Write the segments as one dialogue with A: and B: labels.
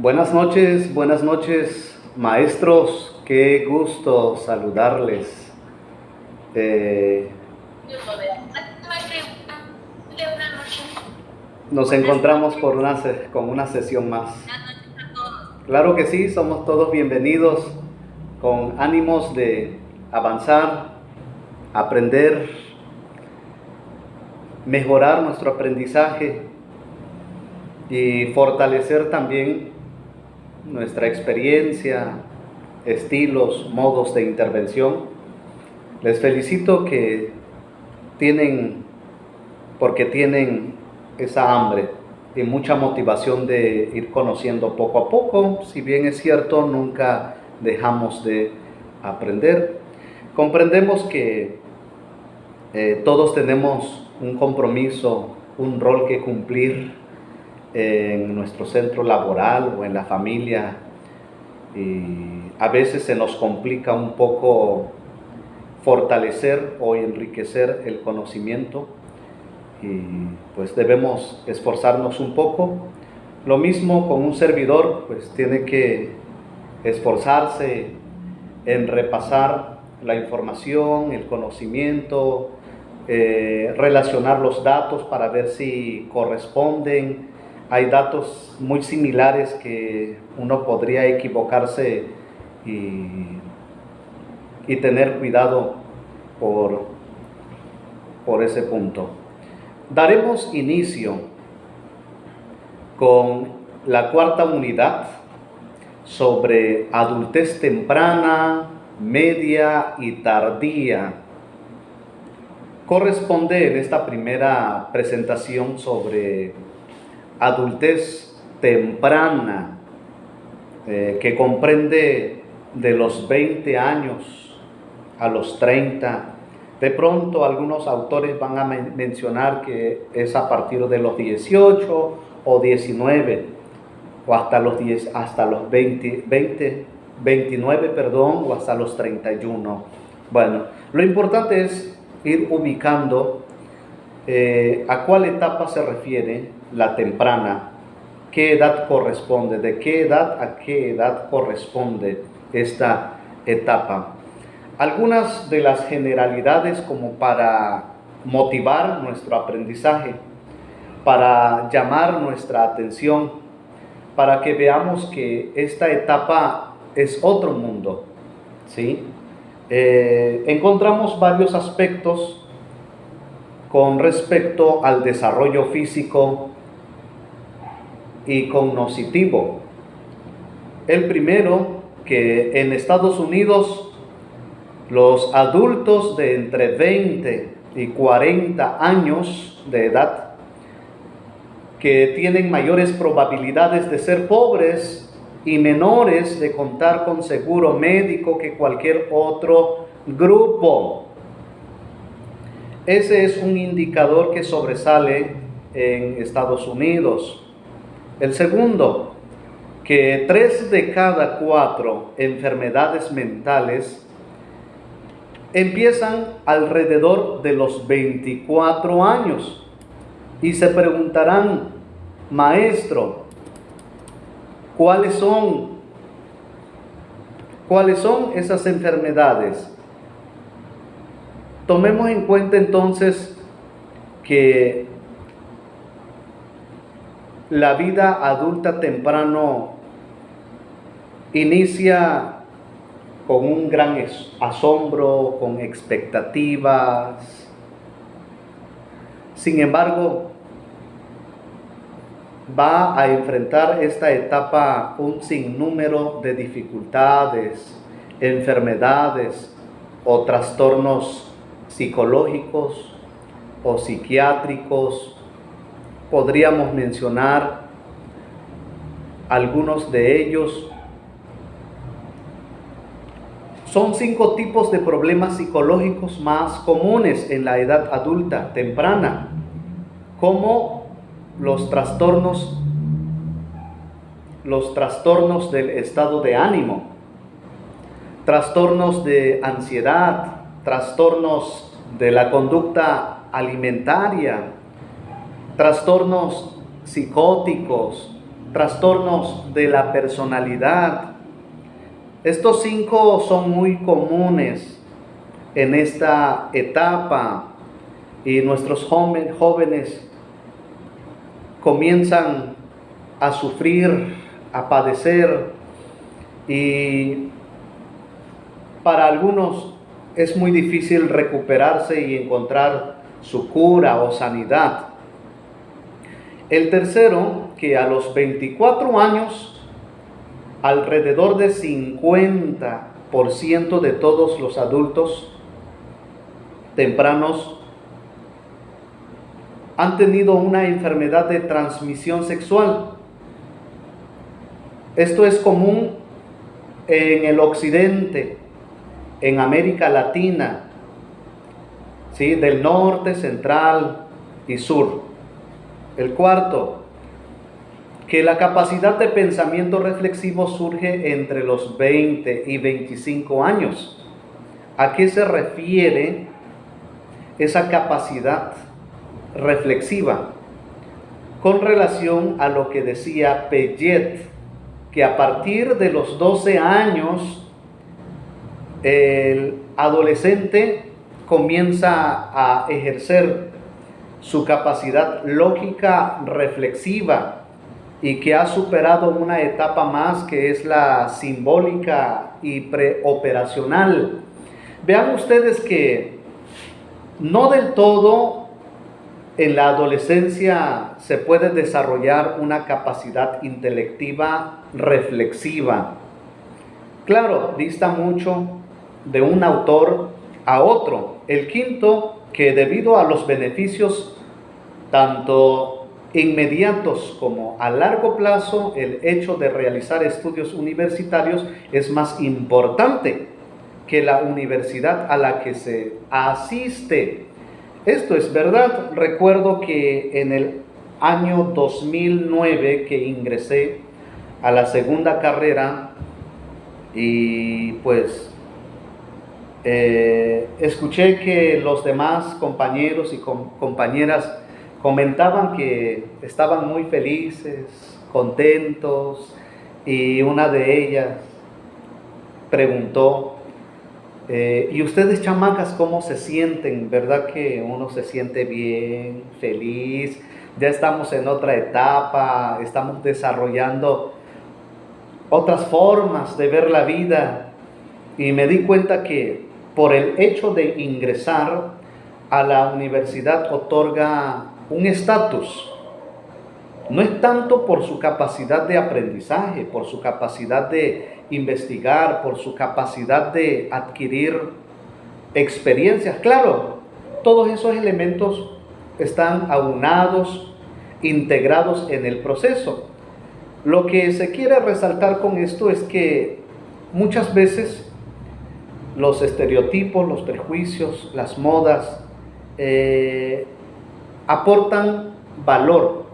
A: Buenas noches, maestros. Qué gusto saludarles. Nos encontramos con una sesión más. Claro que sí, somos todos bienvenidos con ánimos de avanzar, aprender, mejorar nuestro aprendizaje y fortalecer también nuestra experiencia, estilos, modos de intervención. Les felicito porque tienen esa hambre y mucha motivación de ir conociendo poco a poco. Si bien es cierto, nunca dejamos de aprender. Comprendemos que todos tenemos un compromiso, un rol que cumplir en nuestro centro laboral o en la familia, y a veces se nos complica un poco fortalecer o enriquecer el conocimiento, y pues debemos esforzarnos un poco. Lo mismo con un servidor, pues tiene que esforzarse en repasar la información, el conocimiento, relacionar los datos para ver si corresponden. Hay datos muy similares que uno podría equivocarse y tener cuidado por ese punto. Daremos inicio con la cuarta unidad sobre adultez temprana, media y tardía. Corresponde en esta primera presentación sobre adultez temprana, que comprende de los 20 años a los 30. De pronto algunos autores van a mencionar que es a partir de los 18 o 19 o hasta los 29, o hasta los 31. Bueno, lo importante es ir ubicando a cuál etapa se refiere la temprana, qué edad corresponde, de qué edad a qué edad corresponde esta etapa. Algunas de las generalidades como para motivar nuestro aprendizaje, para llamar nuestra atención, para que veamos que esta etapa es otro mundo, ¿sí? Encontramos varios aspectos con respecto al desarrollo físico y cognoscitivo. El primero, que en Estados Unidos los adultos de entre 20 y 40 años de edad, que tienen mayores probabilidades de ser pobres y menores de contar con seguro médico que cualquier otro grupo. Ese es un indicador que sobresale en Estados Unidos. El segundo, que 3 de cada 4 enfermedades mentales empiezan alrededor de los 24 años. Y se preguntarán, maestro, ¿cuáles son esas enfermedades? Tomemos en cuenta entonces que la vida adulta temprano inicia con un gran asombro, con expectativas. Sin embargo, va a enfrentar esta etapa un sinnúmero de dificultades, enfermedades o trastornos psicológicos o psiquiátricos. Podríamos mencionar algunos de ellos. Son 5 tipos de problemas psicológicos más comunes en la edad adulta temprana, como los trastornos del estado de ánimo, trastornos de ansiedad, trastornos de la conducta alimentaria, trastornos psicóticos, trastornos de la personalidad. Estos 5 son muy comunes en esta etapa y nuestros jóvenes comienzan a sufrir, a padecer, y para algunos es muy difícil recuperarse y encontrar su cura o sanidad. El tercero, que a los 24 años, alrededor de 50% de todos los adultos tempranos han tenido una enfermedad de transmisión sexual. Esto es común en el occidente, en América Latina, ¿sí? Del norte, central y sur. El cuarto, que la capacidad de pensamiento reflexivo surge entre los 20 y 25 años. ¿A qué se refiere esa capacidad reflexiva? Con relación a lo que decía Piaget, que a partir de los 12 años el adolescente comienza a ejercer su capacidad lógica reflexiva y que ha superado una etapa más que es la simbólica y preoperacional. Vean ustedes que no del todo en la adolescencia se puede desarrollar una capacidad intelectiva reflexiva. Claro, dista mucho de un autor a otro. El quinto, que debido a los beneficios tanto inmediatos como a largo plazo, el hecho de realizar estudios universitarios es más importante que la universidad a la que se asiste. Esto es verdad. Recuerdo que en el año 2009 que ingresé a la segunda carrera y pues escuché que los demás compañeros y compañeras comentaban que estaban muy felices, contentos, y una de ellas preguntó: ¿y ustedes, chamacas, cómo se sienten? ¿Verdad que uno se siente bien, feliz? Ya estamos en otra etapa, estamos desarrollando otras formas de ver la vida. Y me di cuenta que por el hecho de ingresar a la universidad otorga un estatus. No es tanto por su capacidad de aprendizaje, por su capacidad de investigar, por su capacidad de adquirir experiencias. Claro, todos esos elementos están aunados, integrados en el proceso. Lo que se quiere resaltar con esto es que muchas veces los estereotipos, los prejuicios, las modas aportan valor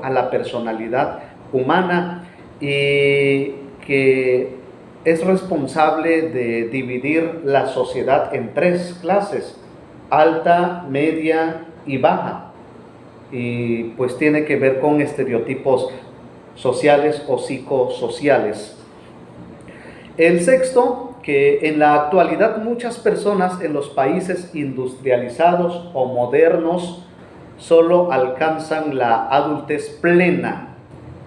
A: a la personalidad humana, y que es responsable de dividir la sociedad en 3 clases: alta, media y baja, y pues tiene que ver con estereotipos sociales o psicosociales. El sexto, que en la actualidad muchas personas en los países industrializados o modernos solo alcanzan la adultez plena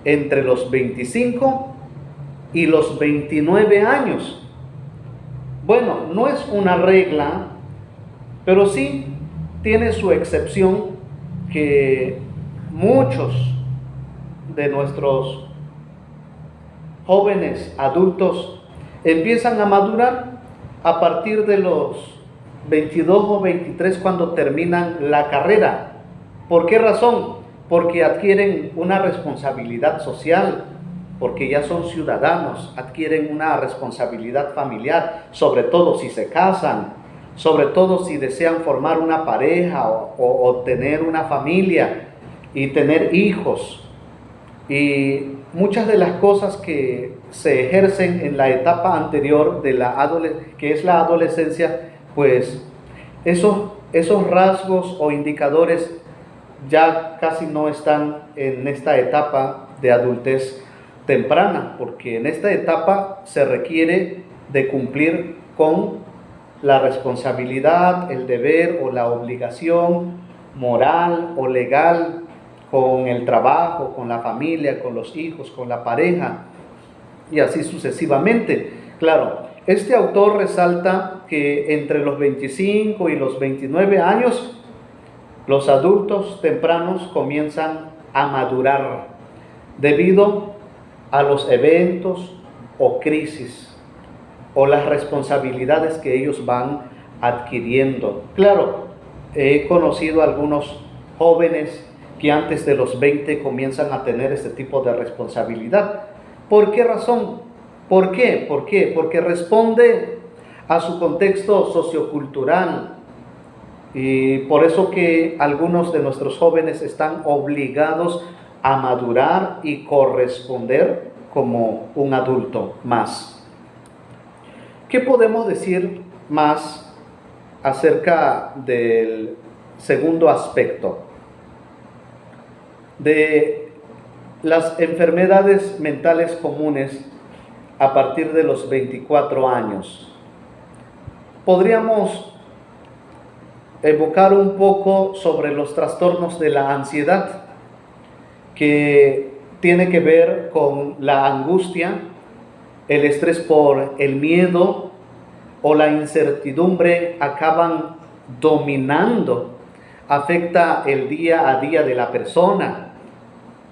A: entre los 25 y los 29 años. Bueno, no es una regla, pero sí tiene su excepción, que muchos de nuestros jóvenes adultos empiezan a madurar a partir de los 22 o 23, cuando terminan la carrera. ¿Por qué razón? Porque adquieren una responsabilidad social, porque ya son ciudadanos, adquieren una responsabilidad familiar, sobre todo si se casan, sobre todo si desean formar una pareja o tener una familia y tener hijos. Y muchas de las cosas que se ejercen en la etapa anterior de que es la adolescencia, pues esos rasgos o indicadores ya casi no están en esta etapa de adultez temprana, porque en esta etapa se requiere de cumplir con la responsabilidad, el deber o la obligación moral o legal con el trabajo, con la familia, con los hijos, con la pareja y así sucesivamente. Claro, este autor resalta que entre los 25 y los 29 años los adultos tempranos comienzan a madurar debido a los eventos o crisis o las responsabilidades que ellos van adquiriendo. Claro, he conocido a algunos jóvenes que antes de los 20 comienzan a tener este tipo de responsabilidad. ¿Por qué razón? ¿Por qué? ¿Por qué? Porque responde a su contexto sociocultural. Y por eso que algunos de nuestros jóvenes están obligados a madurar y corresponder como un adulto más. ¿Qué podemos decir más acerca del segundo aspecto? De las enfermedades mentales comunes a partir de los 24 años. Podríamos evocar un poco sobre los trastornos de la ansiedad, que tiene que ver con la angustia, el estrés por el miedo o la incertidumbre acaban dominando, afecta el día a día de la persona,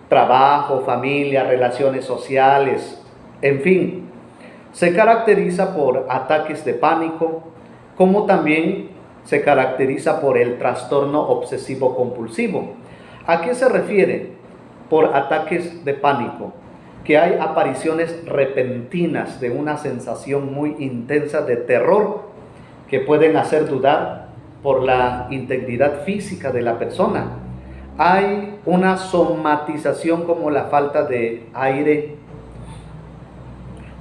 A: trabajo, familia, relaciones sociales, en fin, se caracteriza por ataques de pánico, como también se caracteriza por el trastorno obsesivo compulsivo. ¿A qué se refiere por ataques de pánico? Que hay apariciones repentinas de una sensación muy intensa de terror que pueden hacer dudar por la integridad física de la persona. Hay una somatización como la falta de aire,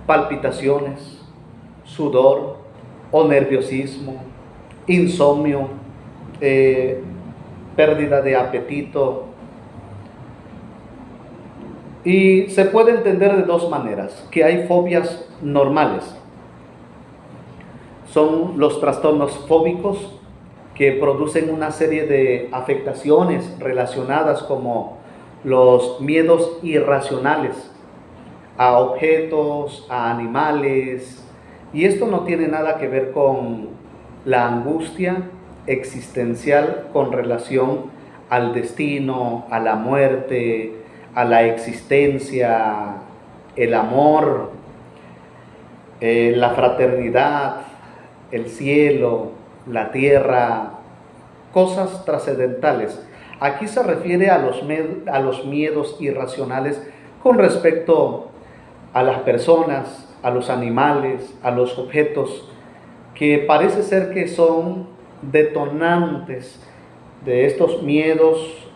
A: palpitaciones, sudor o nerviosismo, insomnio, pérdida de apetito. Y se puede entender de dos maneras, que hay fobias normales. Son los trastornos fóbicos que producen una serie de afectaciones relacionadas como los miedos irracionales a objetos, a animales, y esto no tiene nada que ver con la angustia existencial con relación al destino, a la muerte, a la existencia, el amor, la fraternidad, el cielo, la tierra, cosas trascendentales. Aquí se refiere a los miedos irracionales con respecto a las personas, a los animales, a los objetos, que parece ser que son detonantes de estos miedos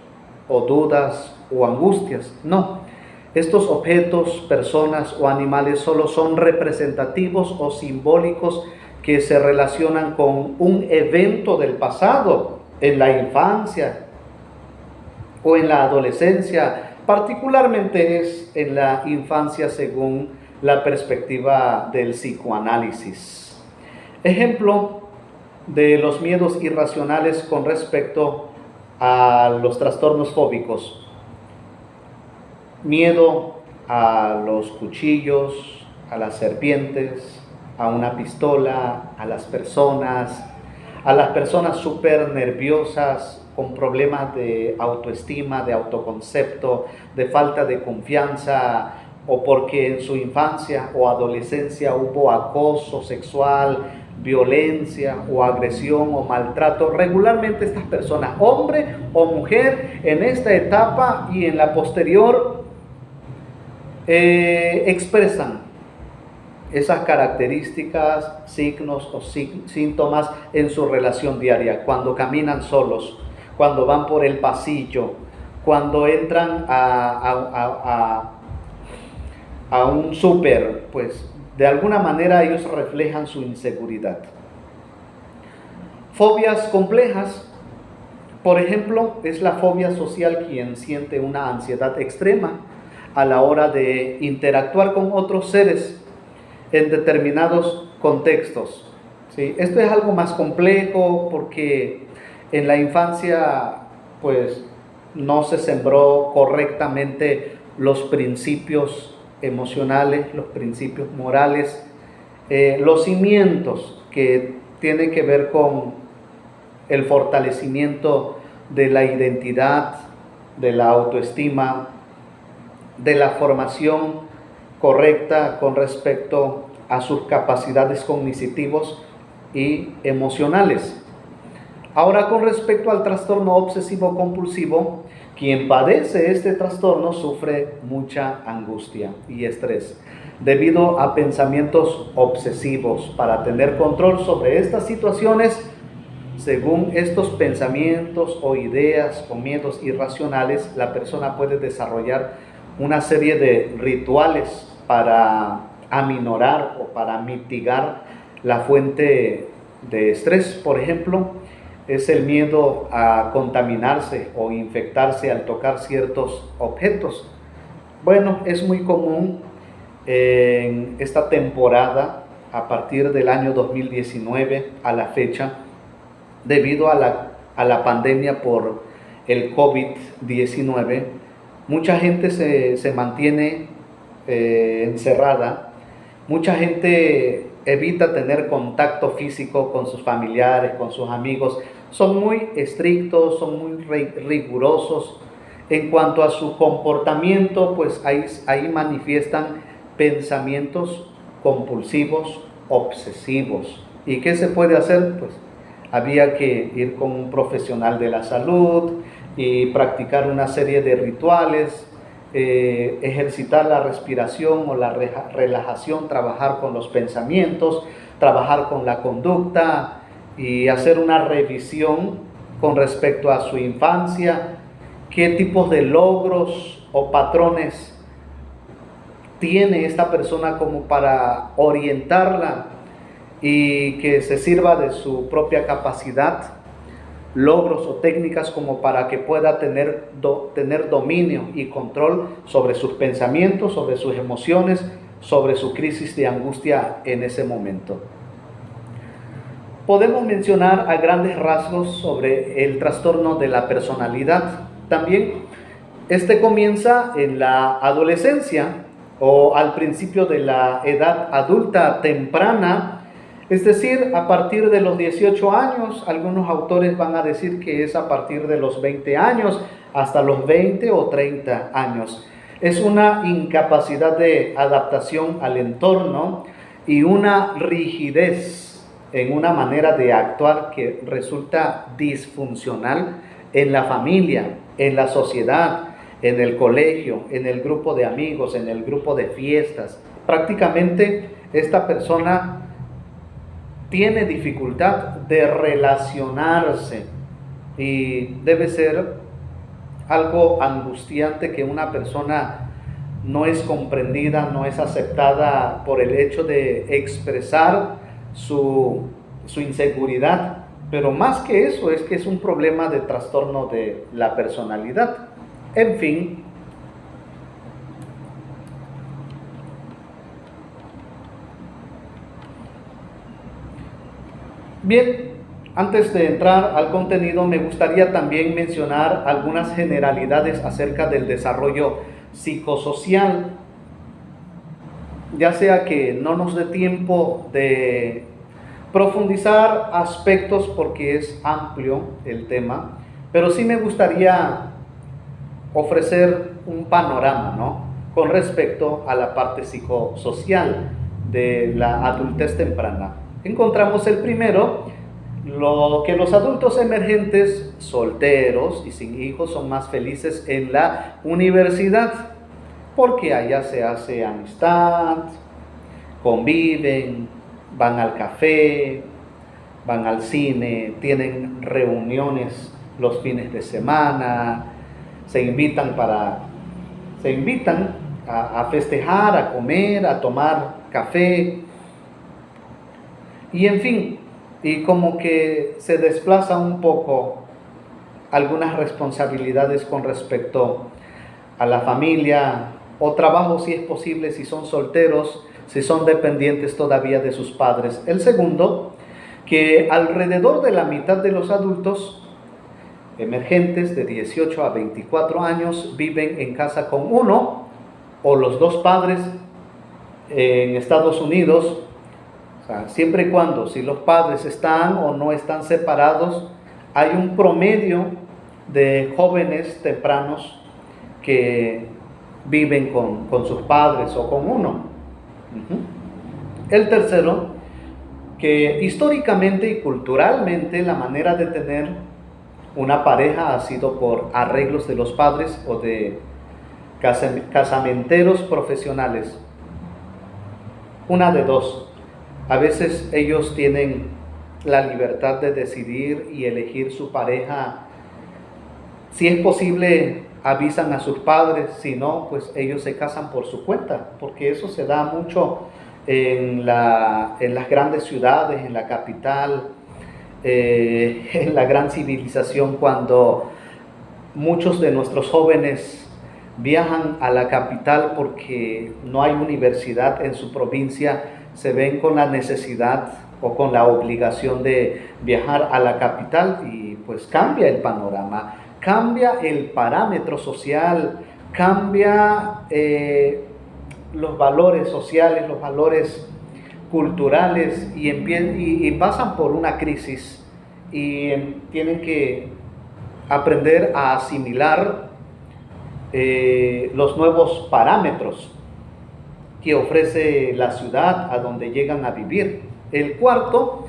A: o dudas o angustias. No, estos objetos, personas o animales solo son representativos o simbólicos que se relacionan con un evento del pasado, en la infancia o en la adolescencia. Particularmente es en la infancia según la perspectiva del psicoanálisis. Ejemplo de los miedos irracionales con respecto a los trastornos fóbicos. Miedo a los cuchillos, a las serpientes, a una pistola, a las personas súper nerviosas, con problemas de autoestima, de autoconcepto, de falta de confianza, o porque en su infancia o adolescencia hubo acoso sexual, violencia o agresión o maltrato. Regularmente estas personas, hombre o mujer, en esta etapa y en la posterior, expresan esas características, signos o síntomas en su relación diaria, cuando caminan solos, cuando van por el pasillo, cuando entran a un súper, pues de alguna manera ellos reflejan su inseguridad. Fobias complejas Por ejemplo, es la fobia social quien siente una ansiedad extrema a la hora de interactuar con otros seres en determinados contextos. ¿Sí? Esto es algo más complejo porque en la infancia pues no se sembró correctamente los principios emocionales, los principios morales, los cimientos que tienen que ver con el fortalecimiento de la identidad, de la autoestima, de la formación correcta con respecto a sus capacidades cognitivas y emocionales. Ahora, con respecto al trastorno obsesivo compulsivo, quien padece este trastorno sufre mucha angustia y estrés debido a pensamientos obsesivos. Para tener control sobre estas situaciones, según estos pensamientos o ideas o miedos irracionales, la persona puede desarrollar una serie de rituales para aminorar o para mitigar la fuente de estrés. Por ejemplo, es el miedo a contaminarse o infectarse al tocar ciertos objetos. Bueno, es muy común en esta temporada, a partir del año 2019 a la fecha, debido a la pandemia por el COVID-19, mucha gente se mantiene encerrada, mucha gente evita tener contacto físico con sus familiares, con sus amigos, son muy estrictos, son muy rigurosos en cuanto a su comportamiento, pues ahí manifiestan pensamientos compulsivos, obsesivos. ¿Y qué se puede hacer? Pues había que ir con un profesional de la salud y practicar una serie de rituales, ejercitar la respiración o la relajación, trabajar con los pensamientos, trabajar con la conducta y hacer una revisión con respecto a su infancia, qué tipos de logros o patrones tiene esta persona como para orientarla y que se sirva de su propia capacidad, logros o técnicas como para que pueda tener dominio y control sobre sus pensamientos, sobre sus emociones, sobre su crisis de angustia en ese momento. Podemos mencionar a grandes rasgos sobre el trastorno de la personalidad. También este comienza en la adolescencia o al principio de la edad adulta temprana, es decir, a partir de los 18 años, algunos autores van a decir que es a partir de los 20 años, hasta los 20 o 30 años. Es una incapacidad de adaptación al entorno y una rigidez en una manera de actuar que resulta disfuncional en la familia, en la sociedad, en el colegio, en el grupo de amigos, en el grupo de fiestas. Prácticamente esta persona tiene dificultad de relacionarse y debe ser algo angustiante que una persona no es comprendida, no es aceptada por el hecho de expresar su inseguridad. Pero más que eso es que es un problema de trastorno de la personalidad. En fin, bien, antes de entrar al contenido, me gustaría también mencionar algunas generalidades acerca del desarrollo psicosocial, ya sea que no nos dé tiempo de profundizar aspectos porque es amplio el tema, pero sí me gustaría ofrecer un panorama, ¿no?, con respecto a la parte psicosocial de la adultez temprana. Encontramos el primero, que los adultos emergentes, solteros y sin hijos, son más felices en la universidad, porque allá se hace amistad, conviven, van al café, van al cine, tienen reuniones los fines de semana, se invitan a festejar, a comer, a tomar café, y en fin, y como que se desplaza un poco algunas responsabilidades con respecto a la familia o trabajo si es posible, si son solteros, si son dependientes todavía de sus padres. El segundo, que alrededor de la mitad de los adultos emergentes de 18 a 24 años viven en casa con uno o los dos padres en Estados Unidos. O sea, siempre y cuando, si los padres están o no están separados, hay un promedio de jóvenes tempranos que viven con sus padres o con uno. El tercero, que históricamente y culturalmente la manera de tener una pareja ha sido por arreglos de los padres o de casamenteros profesionales. Una de dos. A veces ellos tienen la libertad de decidir y elegir su pareja. Si es posible, avisan a sus padres, si no, pues ellos se casan por su cuenta, porque eso se da mucho en las grandes ciudades, en la capital, en la gran civilización, cuando muchos de nuestros jóvenes viajan a la capital porque no hay universidad en su provincia, se ven con la necesidad o con la obligación de viajar a la capital y pues cambia el panorama, cambia el parámetro social, cambia los valores sociales, los valores culturales y pasan por una crisis y tienen que aprender a asimilar los nuevos parámetros que ofrece la ciudad a donde llegan a vivir. El cuarto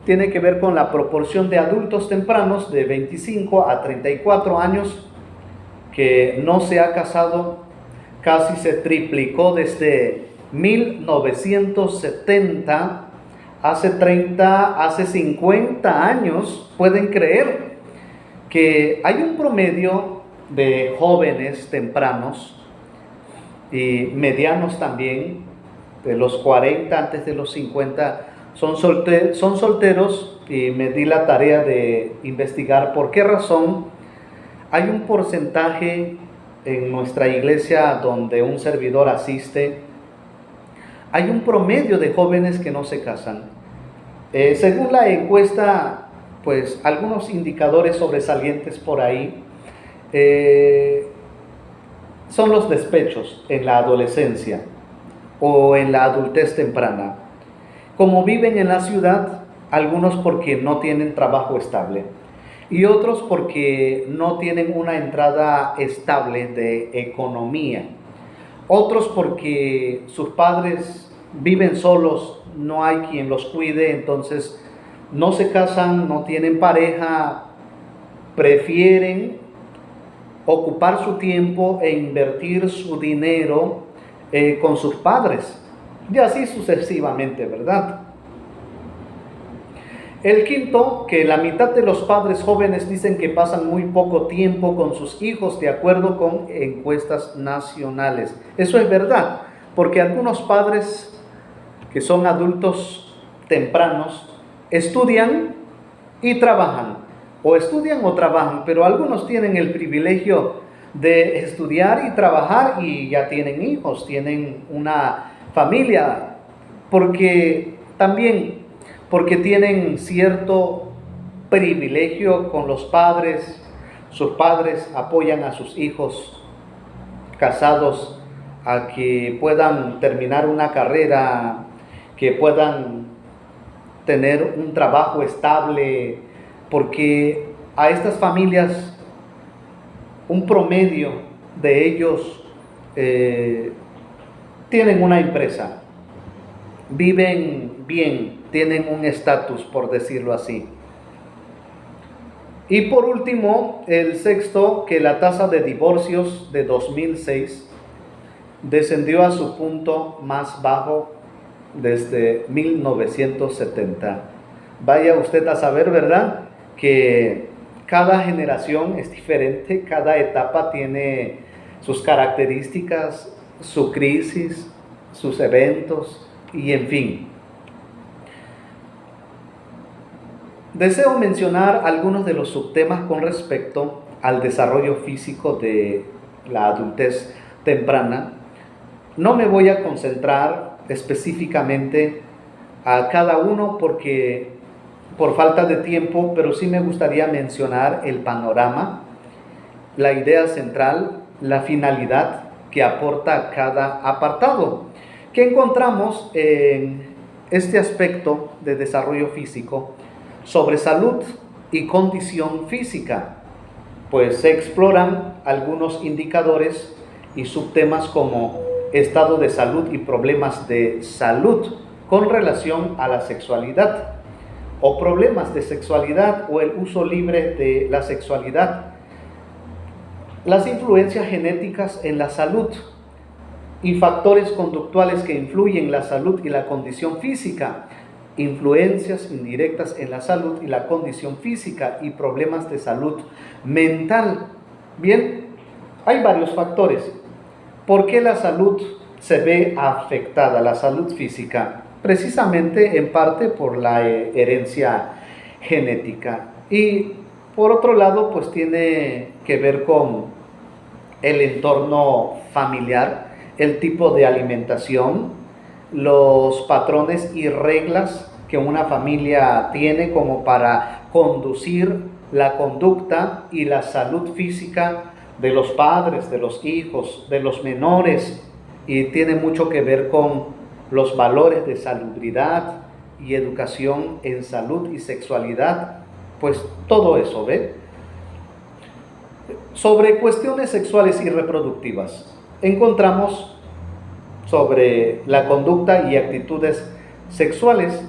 A: tiene que ver con la proporción de adultos tempranos de 25 a 34 años que no se ha casado. Casi se triplicó desde 1970, hace 50 años. Pueden creer que hay un promedio de jóvenes tempranos y medianos también, de los 40 antes de los 50, son solteros, y me di la tarea de investigar por qué razón. Hay un porcentaje en nuestra iglesia donde un servidor asiste, hay un promedio de jóvenes que no se casan. Según la encuesta, pues algunos indicadores sobresalientes por ahí son los despechos en la adolescencia o en la adultez temprana. Como viven en la ciudad, algunos porque no tienen trabajo estable y otros porque no tienen una entrada estable de economía. Otros porque sus padres viven solos, no hay quien los cuide, entonces no se casan, no tienen pareja, prefieren ocupar su tiempo e invertir su dinero con sus padres, y así sucesivamente, ¿verdad? El quinto, que la mitad de los padres jóvenes dicen que pasan muy poco tiempo con sus hijos, de acuerdo con encuestas nacionales. Eso es verdad, porque algunos padres que son adultos tempranos estudian y trabajan, o estudian o trabajan, pero algunos tienen el privilegio de estudiar y trabajar y ya tienen hijos, tienen una familia, porque tienen cierto privilegio con los padres. Sus padres apoyan a sus hijos casados a que puedan terminar una carrera, que puedan tener un trabajo estable, porque a estas familias un promedio de ellos tienen una empresa, viven bien, tienen un estatus, por decirlo así. Y por último, el sexto, que la tasa de divorcios de 2006 descendió a su punto más bajo desde 1970. Vaya usted a saber, ¿verdad?, que cada generación es diferente, cada etapa tiene sus características, su crisis, sus eventos y en fin. Deseo mencionar algunos de los subtemas con respecto al desarrollo físico de la adultez temprana. No me voy a concentrar específicamente a cada uno porque por falta de tiempo, pero sí me gustaría mencionar el panorama, la idea central, la finalidad que aporta cada apartado, que encontramos en este aspecto de desarrollo físico sobre salud y condición física, pues se exploran algunos indicadores y subtemas como estado de salud y problemas de salud con relación a la sexualidad, o problemas de sexualidad o el uso libre de la sexualidad, las influencias genéticas en la salud y factores conductuales que influyen en la salud y la condición física, influencias indirectas en la salud y la condición física y problemas de salud mental. Bien, hay varios factores. ¿Por qué la salud se ve afectada, la salud física? Precisamente en parte por la herencia genética. Y por otro lado, pues tiene que ver con el entorno familiar, el tipo de alimentación, los patrones y reglas que una familia tiene como para conducir la conducta y la salud física de los padres, de los hijos, de los menores, y tiene mucho que ver con los valores de salubridad y educación en salud y sexualidad, pues todo eso, ¿ve? Sobre cuestiones sexuales y reproductivas, encontramos sobre la conducta y actitudes sexuales,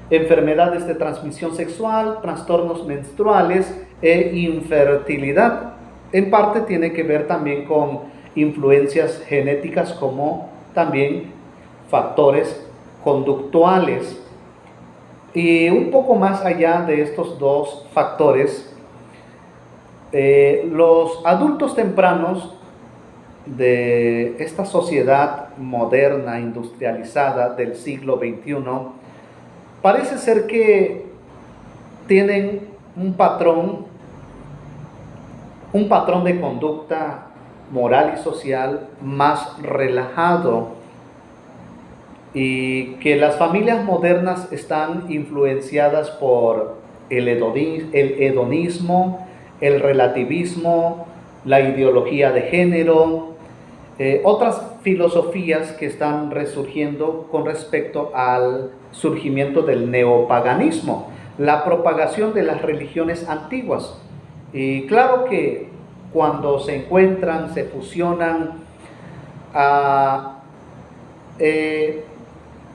A: enfermedades de transmisión sexual, trastornos menstruales e infertilidad. En parte tiene que ver también con influencias genéticas como también factores conductuales. Y un poco más allá de estos dos factores, los adultos tempranos de esta sociedad moderna, industrializada del siglo XXI, parece ser que tienen un patrón de conducta moral y social más relajado, y que las familias modernas están influenciadas por el hedonismo, el relativismo, la ideología de género, otras filosofías que están resurgiendo con respecto al surgimiento del neopaganismo, la propagación de las religiones antiguas. Y claro que cuando se encuentran, se fusionan,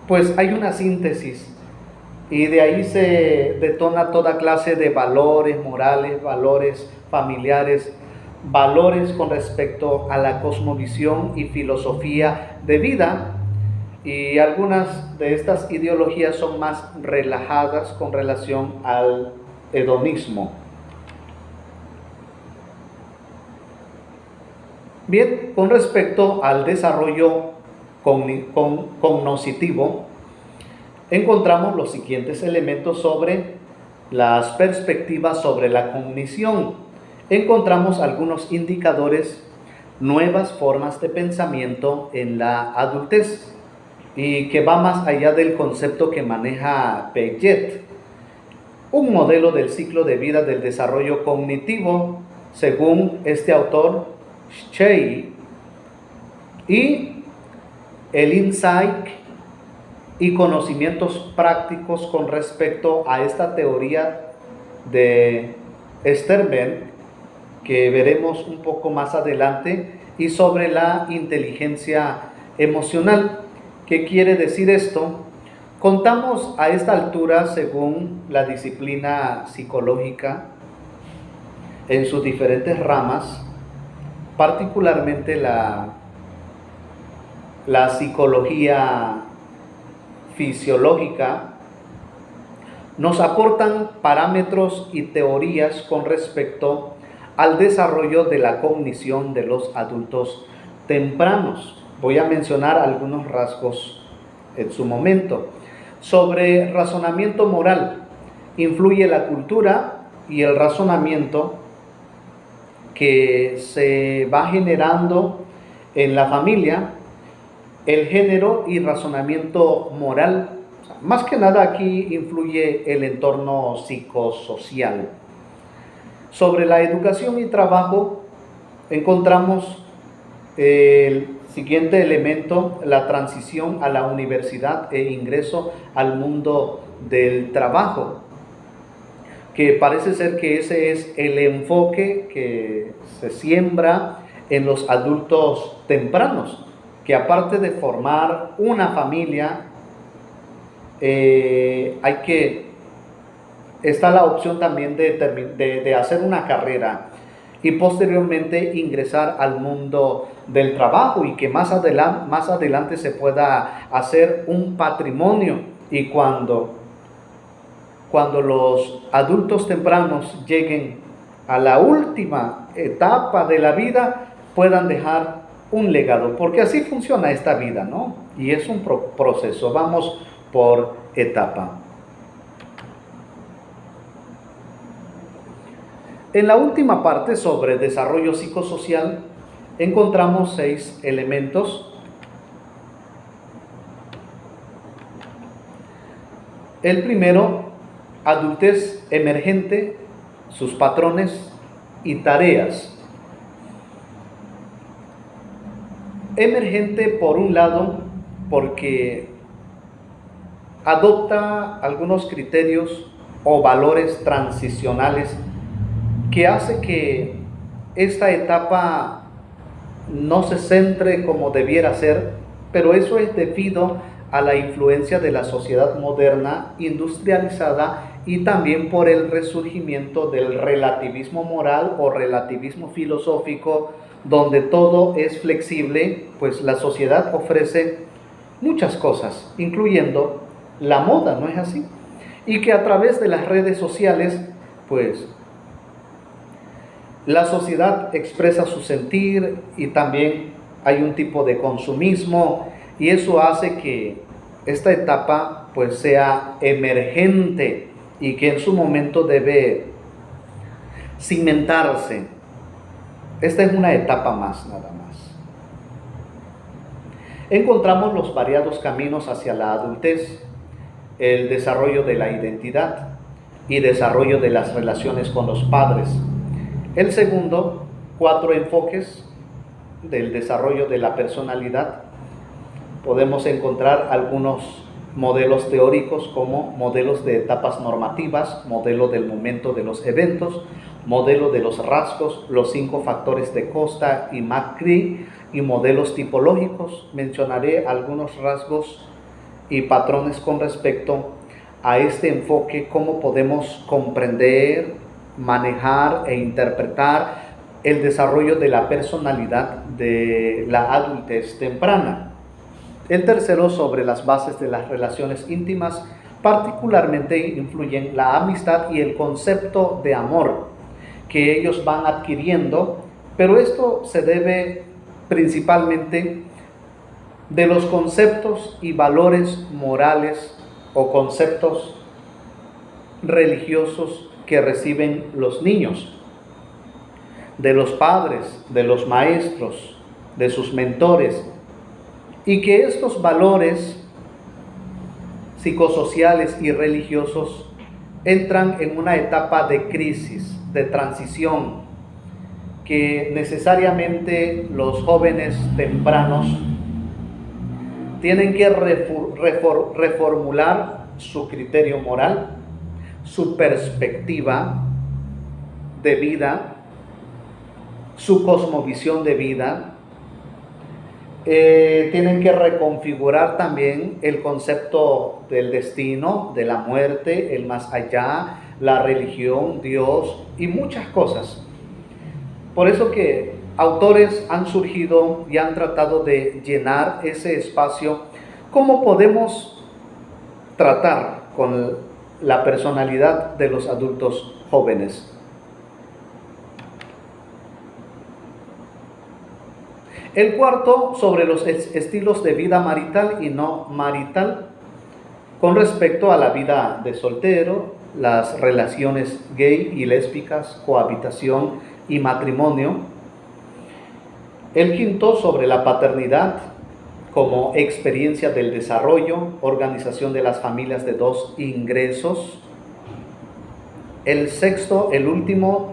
A: pues hay una síntesis, y de ahí se detona toda clase de valores morales, valores familiares, valores con respecto a la cosmovisión y filosofía de vida. Y algunas de estas ideologías son más relajadas con relación al hedonismo. Bien, con respecto al desarrollo cognoscitivo, encontramos los siguientes elementos sobre las perspectivas sobre la cognición. Encontramos algunos indicadores, nuevas formas de pensamiento en la adultez, y que va más allá del concepto que maneja Piaget, un modelo del ciclo de vida del desarrollo cognitivo, según este autor, Shea, y el insight y conocimientos prácticos con respecto a esta teoría de Sternberg, que veremos un poco más adelante, y sobre la inteligencia emocional. ¿Qué quiere decir esto? Contamos a esta altura, según la disciplina psicológica, en sus diferentes ramas, particularmente la psicología fisiológica, nos aportan parámetros y teorías con respecto al desarrollo de la cognición de los adultos tempranos. Voy a mencionar algunos rasgos en su momento. Sobre razonamiento moral, influye la cultura y el razonamiento que se va generando en la familia, el género y razonamiento moral. Más que nada aquí influye el entorno psicosocial. Sobre la educación y trabajo encontramos el siguiente elemento: la transición a la universidad e ingreso al mundo del trabajo, que parece ser que ese es el enfoque que se siembra en los adultos tempranos, que aparte de formar una familia, está la opción también de hacer una carrera y posteriormente ingresar al mundo del trabajo, y que más adelante se pueda hacer un patrimonio, y cuando los adultos tempranos lleguen a la última etapa de la vida, puedan dejar un legado, porque así funciona esta vida, ¿no? Y es un proceso, vamos por etapa. En la última parte, sobre desarrollo psicosocial, encontramos 6 elementos. El primero: adultez emergente, sus patrones y tareas. Emergente, por un lado, porque adopta algunos criterios o valores transicionales que hace que esta etapa no se centre como debiera ser, pero eso es debido a la influencia de la sociedad moderna industrializada y también por el resurgimiento del relativismo moral o relativismo filosófico, donde todo es flexible, pues la sociedad ofrece muchas cosas, incluyendo la moda, ¿no es así? Y que a través de las redes sociales, pues la sociedad expresa su sentir, y también hay un tipo de consumismo, y eso hace que esta etapa pues sea emergente y que en su momento debe cimentarse. Esta es una etapa más, nada más. Encontramos los variados caminos hacia la adultez, el desarrollo de la identidad y desarrollo de las relaciones con los padres. El segundo, 4 enfoques del desarrollo de la personalidad. Podemos encontrar algunos modelos teóricos como modelos de etapas normativas, modelo del momento de los eventos, modelo de los rasgos, los 5 factores de Costa y McCree, y modelos tipológicos. Mencionaré algunos rasgos y patrones con respecto a este enfoque, cómo podemos comprender, manejar e interpretar el desarrollo de la personalidad de la adultez temprana. El tercero, sobre las bases de las relaciones íntimas, particularmente influyen la amistad y el concepto de amor que ellos van adquiriendo, pero esto se debe principalmente de los conceptos y valores morales o conceptos religiosos que reciben los niños, de los padres, de los maestros, de sus mentores, y que estos valores psicosociales y religiosos entran en una etapa de crisis, de transición, que necesariamente los jóvenes tempranos tienen que reformular su criterio moral, su perspectiva de vida, su cosmovisión de vida. Tienen que reconfigurar también el concepto del destino, de la muerte, el más allá, la religión, Dios y muchas cosas. Por eso que autores han surgido y han tratado de llenar ese espacio. ¿Cómo podemos tratar con la personalidad de los adultos jóvenes? El cuarto, sobre los estilos de vida marital y no marital. Con respecto a la vida de soltero, las relaciones gay y lésbicas, cohabitación y matrimonio. El quinto, sobre la paternidad como experiencia del desarrollo, organización de las familias de dos ingresos. El sexto, el último,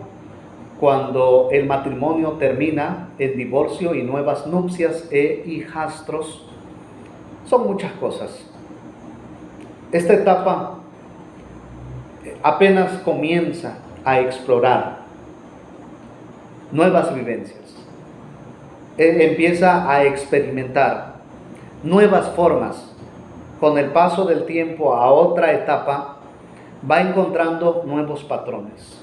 A: cuando el matrimonio termina en divorcio y nuevas nupcias e hijastros. Son muchas cosas. Esta etapa apenas comienza a explorar nuevas vivencias. Empieza a experimentar nuevas formas. Con el paso del tiempo a otra etapa, va encontrando nuevos patrones.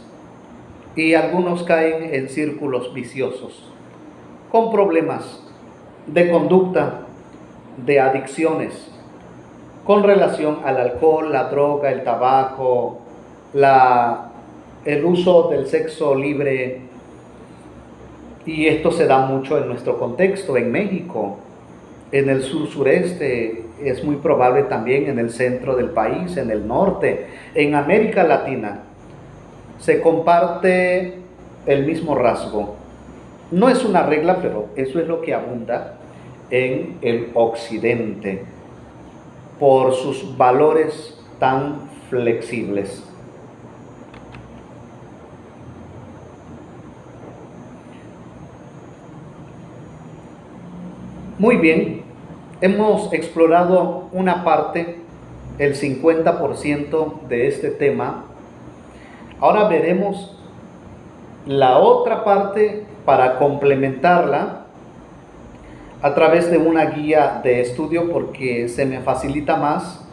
A: Y algunos caen en círculos viciosos, con problemas de conducta, de adicciones, con relación al alcohol, la droga, el tabaco, el uso del sexo libre. Y esto se da mucho en nuestro contexto, en México, en el sur-sureste, es muy probable también en el centro del país, en el norte, en América Latina. Se comparte el mismo rasgo. No es una regla, pero eso es lo que abunda en el occidente, por sus valores tan flexibles. Muy bien, hemos explorado una parte, el 50% de este tema. Ahora veremos la otra parte para complementarla a través de una guía de estudio, porque se me facilita más,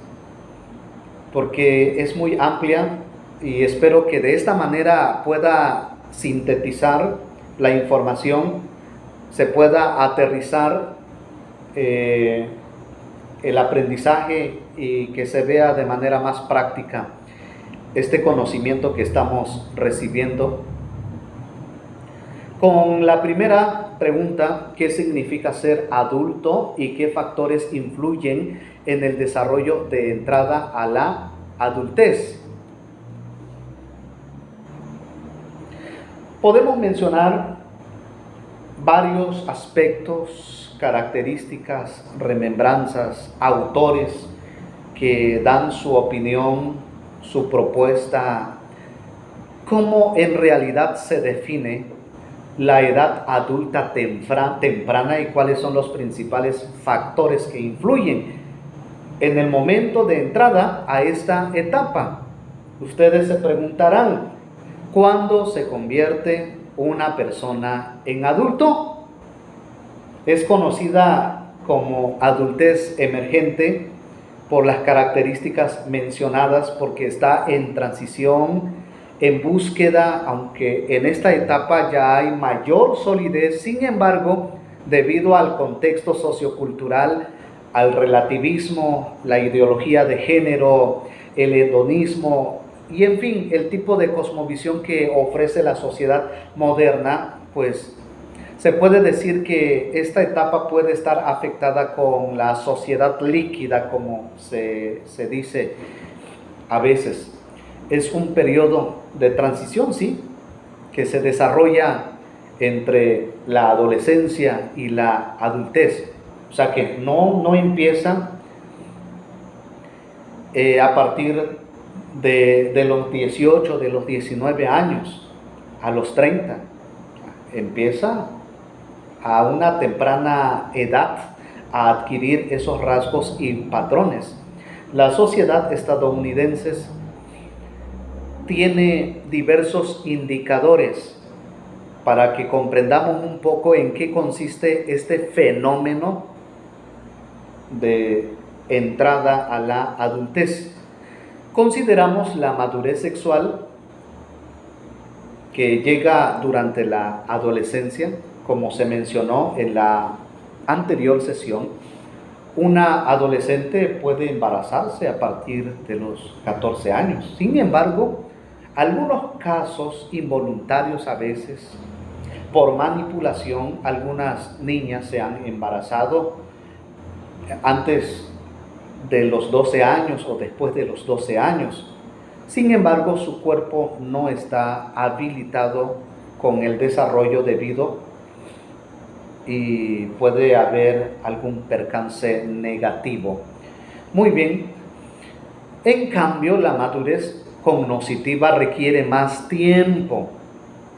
A: porque es muy amplia y espero que de esta manera pueda sintetizar la información, se pueda aterrizar el aprendizaje y que se vea de manera más práctica este conocimiento que estamos recibiendo. Con la primera pregunta, ¿qué significa ser adulto y qué factores influyen en el desarrollo de entrada a la adultez? Podemos mencionar varios aspectos, características, remembranzas, autores que dan su opinión, su propuesta, cómo en realidad se define la edad adulta temprana y cuáles son los principales factores que influyen en el momento de entrada a esta etapa. Ustedes se preguntarán, ¿cuándo se convierte una persona en adulto? Es conocida como adultez emergente por las características mencionadas, porque está en transición, en búsqueda, aunque en esta etapa ya hay mayor solidez. Sin embargo, debido al contexto sociocultural, al relativismo, la ideología de género, el hedonismo y en fin, el tipo de cosmovisión que ofrece la sociedad moderna, pues se puede decir que esta etapa puede estar afectada con la sociedad líquida, como se dice a veces. Es un periodo de transición, sí, que se desarrolla entre la adolescencia y la adultez. O sea que no empieza a partir de los 18, de los 19 años, a los 30. Empieza a una temprana edad a adquirir esos rasgos y patrones. La sociedad estadounidense tiene diversos indicadores para que comprendamos un poco en qué consiste este fenómeno de entrada a la adultez. Consideramos la madurez sexual, que llega durante la adolescencia, como se mencionó en la anterior sesión. Una adolescente puede embarazarse a partir de los 14 años. Sin embargo, algunos casos involuntarios a veces, por manipulación, algunas niñas se han embarazado antes de los 12 años o después de los 12 años. Sin embargo, su cuerpo no está habilitado con el desarrollo debido y puede haber algún percance negativo. Muy bien. En cambio, la madurez cognitiva requiere más tiempo.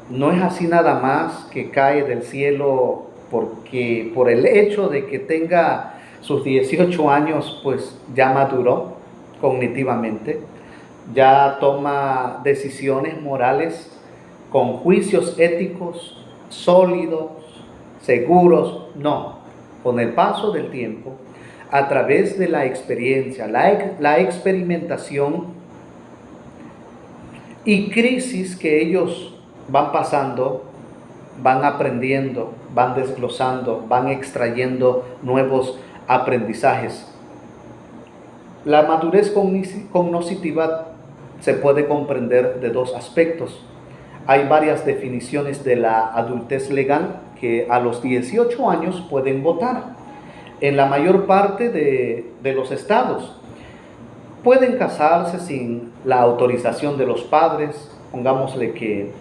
A: No es así nada más que cae del cielo porque por el hecho de que tenga sus 18 años, pues ya maduró cognitivamente, ya toma decisiones morales con juicios éticos sólidos, seguros. No, con el paso del tiempo, a través de la experiencia, la experimentación y crisis que ellos van pasando, van aprendiendo, van desglosando, van extrayendo nuevos aprendizajes. La madurez cognitiva se puede comprender de dos aspectos. Hay varias definiciones de la adultez legal que a los 18 años pueden votar. En la mayor parte de los estados pueden casarse sin la autorización de los padres. Pongámosle que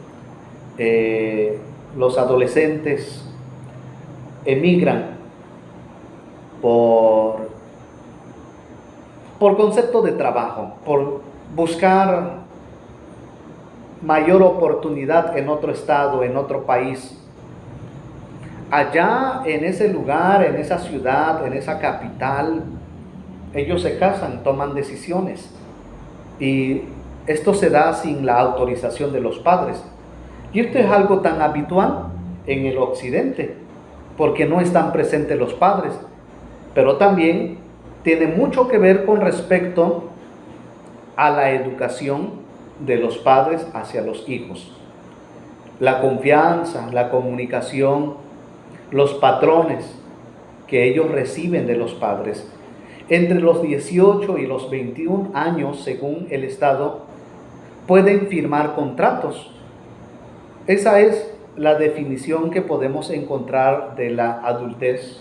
A: los adolescentes emigran por concepto de trabajo, por buscar mayor oportunidad en otro estado, en otro país. Allá en ese lugar, en esa ciudad, en esa capital, ellos se casan, toman decisiones y esto se da sin la autorización de los padres. Y esto es algo tan habitual en el occidente porque no están presentes los padres, pero también tiene mucho que ver con respecto a la educación de los padres hacia los hijos. La confianza, la comunicación, los patrones que ellos reciben de los padres. Entre los 18 y los 21 años, según el Estado, pueden firmar contratos. Esa es la definición que podemos encontrar de la adultez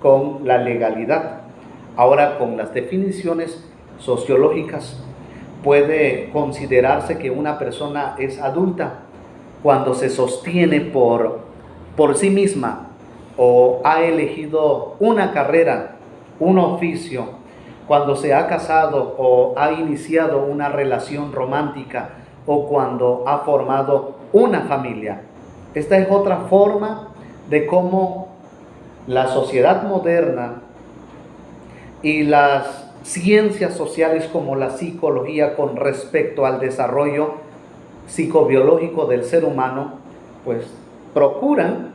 A: con la legalidad. Ahora, con las definiciones sociológicas, puede considerarse que una persona es adulta cuando se sostiene por sí misma o ha elegido una carrera, un oficio, cuando se ha casado o ha iniciado una relación romántica o cuando ha formado una familia. Esta es otra forma de cómo la sociedad moderna y las ciencias sociales como la psicología con respecto al desarrollo psicobiológico del ser humano, pues procuran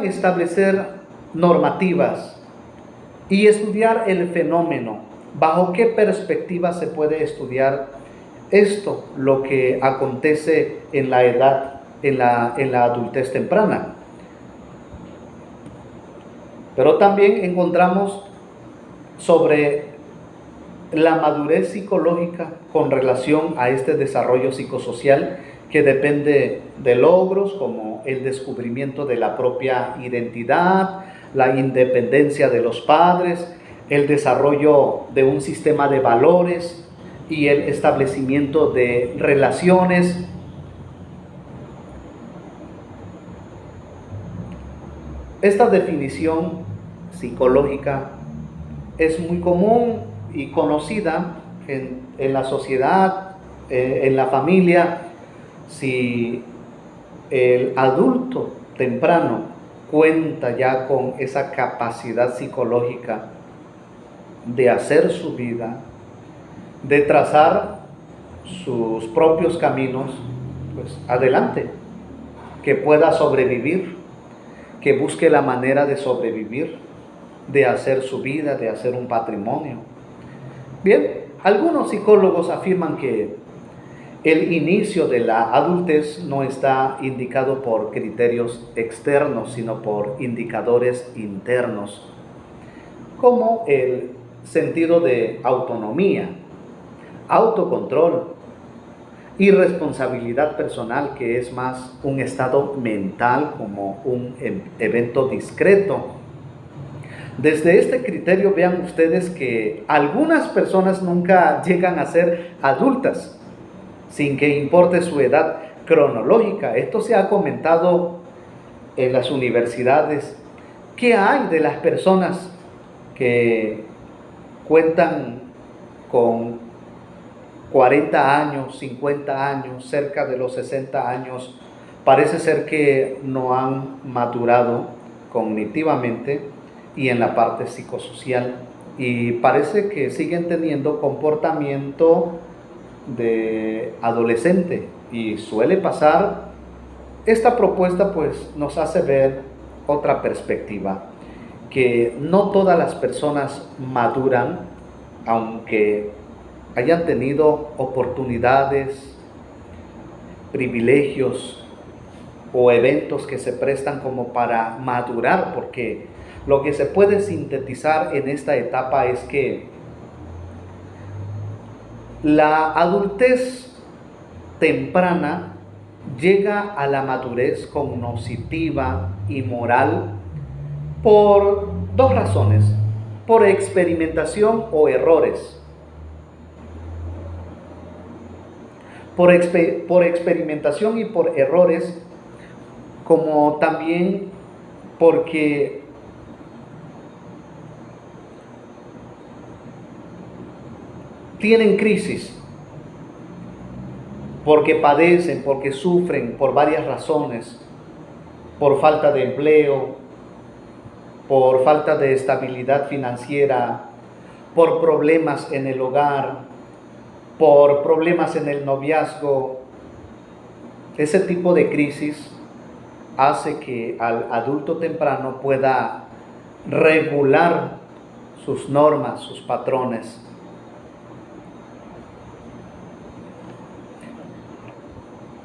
A: establecer normativas y estudiar el fenómeno. ¿Bajo qué perspectiva se puede estudiar esto, lo que acontece en la edad, en la adultez temprana? Pero también encontramos sobre la madurez psicológica con relación a este desarrollo psicosocial que depende de logros como el descubrimiento de la propia identidad, la independencia de los padres, el desarrollo de un sistema de valores y el establecimiento de relaciones. Esta definición psicológica es muy común y conocida en la sociedad, en la familia. Si el adulto temprano cuenta ya con esa capacidad psicológica de hacer su vida, de trazar sus propios caminos, pues adelante, que pueda sobrevivir, que busque la manera de sobrevivir, de hacer su vida, de hacer un patrimonio. Bien, algunos psicólogos afirman que el inicio de la adultez no está indicado por criterios externos, sino por indicadores internos, como el sentido de autonomía, autocontrol y responsabilidad personal, que es más un estado mental como un evento discreto. Desde este criterio vean ustedes que algunas personas nunca llegan a ser adultas, sin que importe su edad cronológica. Esto se ha comentado en las universidades. ¿Qué hay de las personas que cuentan con 40 años, 50 años, cerca de los 60 años? Parece ser que no han madurado cognitivamente y en la parte psicosocial, y parece que siguen teniendo comportamiento de adolescente, y suele pasar. Esta propuesta pues nos hace ver otra perspectiva, que no todas las personas maduran, aunque hayan tenido oportunidades, privilegios o eventos que se prestan como para madurar, porque lo que se puede sintetizar en esta etapa es que la adultez temprana llega a la madurez cognitiva y moral por dos razones: por experimentación o errores. Por experimentación y por errores, como también porque tienen crisis, porque padecen, porque sufren por varias razones, por falta de empleo, por falta de estabilidad financiera, por problemas en el hogar, por problemas en el noviazgo. Ese tipo de crisis hace que al adulto temprano pueda regular sus normas, sus patrones.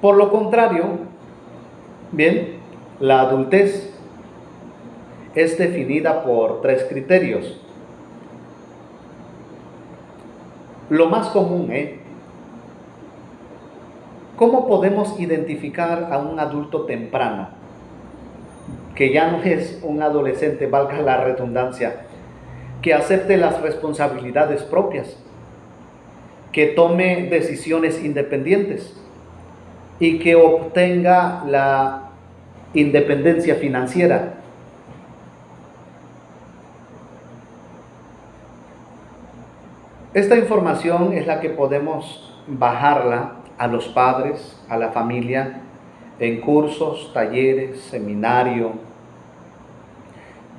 A: Por lo contrario, bien, la adultez es definida por tres criterios. Lo más común, ¿cómo podemos identificar a un adulto temprano? Que ya no es un adolescente, valga la redundancia, que acepte las responsabilidades propias, que tome decisiones independientes y que obtenga la independencia financiera. Esta información es la que podemos bajarla a los padres, a la familia, en cursos, talleres, seminario.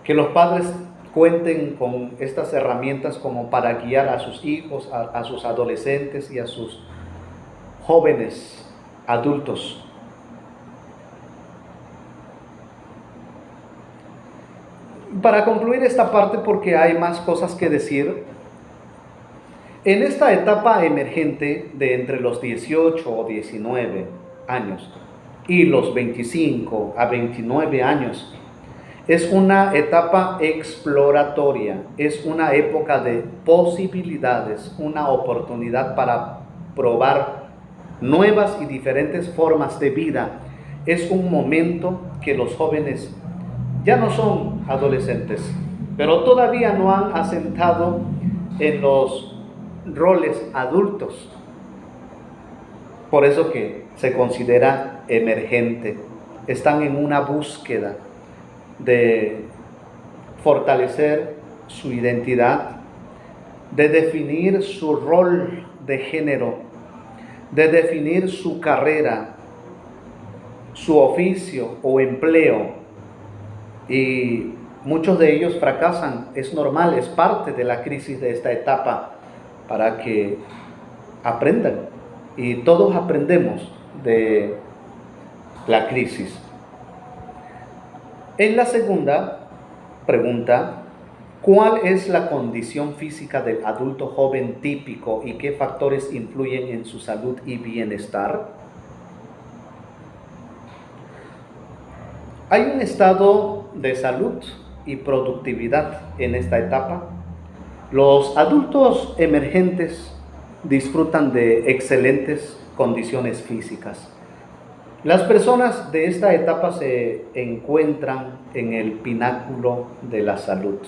A: Que los padres cuenten con estas herramientas como para guiar a sus hijos, a sus adolescentes y a sus jóvenes adultos. Para concluir esta parte, porque hay más cosas que decir, en esta etapa emergente de entre los 18 o 19 años y los 25 a 29 años, es una etapa exploratoria, es una época de posibilidades, una oportunidad para probar nuevas y diferentes formas de vida. Es un momento que los jóvenes ya no son adolescentes, pero todavía no han asentado en los roles adultos. Por eso que se considera emergente. Están en una búsqueda de fortalecer su identidad, de definir su rol de género, de definir su carrera, su oficio o empleo. Y muchos de ellos fracasan. Es normal, es parte de la crisis de esta etapa, para que aprendan. Y todos aprendemos de la crisis. En la segunda pregunta, ¿cuál es la condición física del adulto joven típico y qué factores influyen en su salud y bienestar? Hay un estado de salud y productividad en esta etapa. Los adultos emergentes disfrutan de excelentes condiciones físicas. Las personas de esta etapa se encuentran en el pináculo de la salud.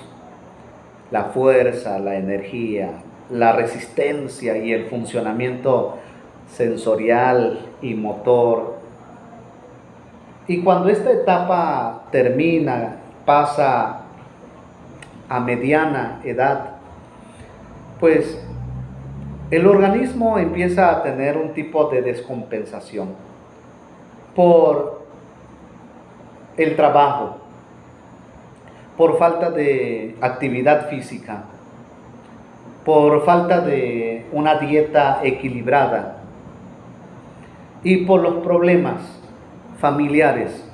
A: la fuerza, la energía, la resistencia y el funcionamiento sensorial y motor. Y cuando esta etapa termina, pasa a mediana edad, pues el organismo empieza a tener un tipo de descompensación por el trabajo, por falta de actividad física, por falta de una dieta equilibrada y por los problemas familiares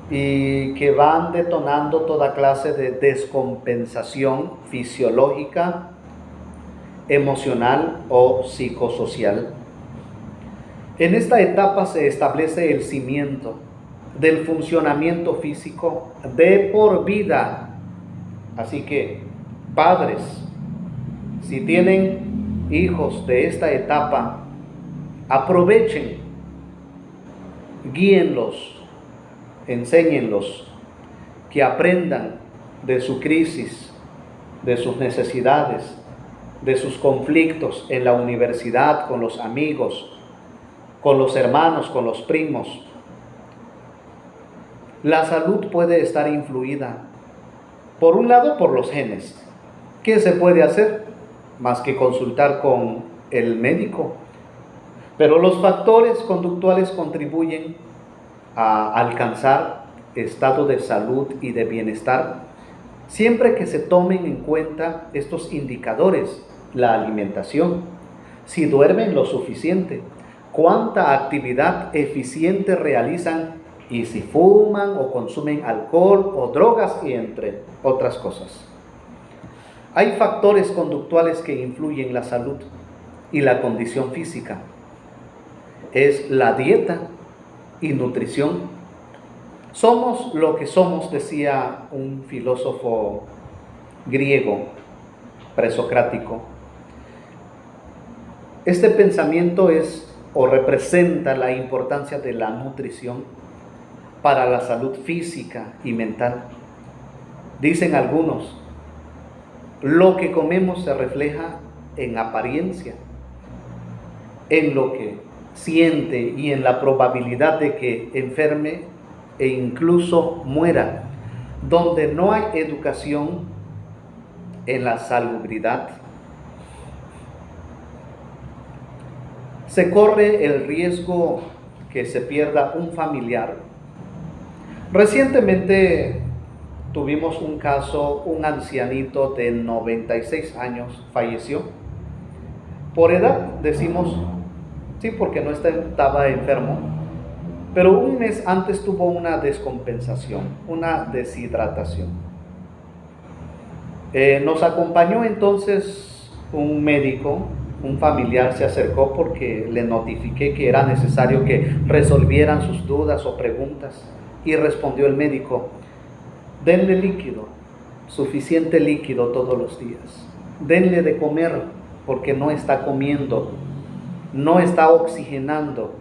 A: y que van detonando toda clase de descompensación fisiológica, emocional o psicosocial. En esta etapa se establece el cimiento del funcionamiento físico de por vida. Así que, padres, si tienen hijos de esta etapa, aprovechen, guíenlos, enséñenlos, que aprendan de su crisis, de sus necesidades, de sus conflictos en la universidad, con los amigos, con los hermanos, con los primos. La salud puede estar influida, por un lado, por los genes. ¿Qué se puede hacer? Más que consultar con el médico. Pero los factores conductuales contribuyen a alcanzar estado de salud y de bienestar siempre que se tomen en cuenta estos indicadores: la alimentación, si duermen lo suficiente, cuánta actividad eficiente realizan y si fuman o consumen alcohol o drogas, y entre otras cosas. Hay factores conductuales que influyen en la salud y la condición física. Es la dieta y nutrición. Somos lo que somos, decía un filósofo griego presocrático. Este pensamiento es o representa la importancia de la nutrición para la salud física y mental. Dicen algunos, lo que comemos se refleja en apariencia, en lo que siente y en la probabilidad de que enferme e incluso muera. Donde no hay educación en la salubridad, se corre el riesgo que se pierda un familiar. Recientemente tuvimos un caso, un ancianito de 96 años falleció. Por edad decimos, sí, porque no estaba enfermo, pero un mes antes tuvo una descompensación, una deshidratación. Nos acompañó entonces un médico, un familiar se acercó porque le notifiqué que era necesario que resolvieran sus dudas o preguntas, y respondió el médico: denle líquido, suficiente líquido todos los días, denle de comer porque no está comiendo, no está oxigenando.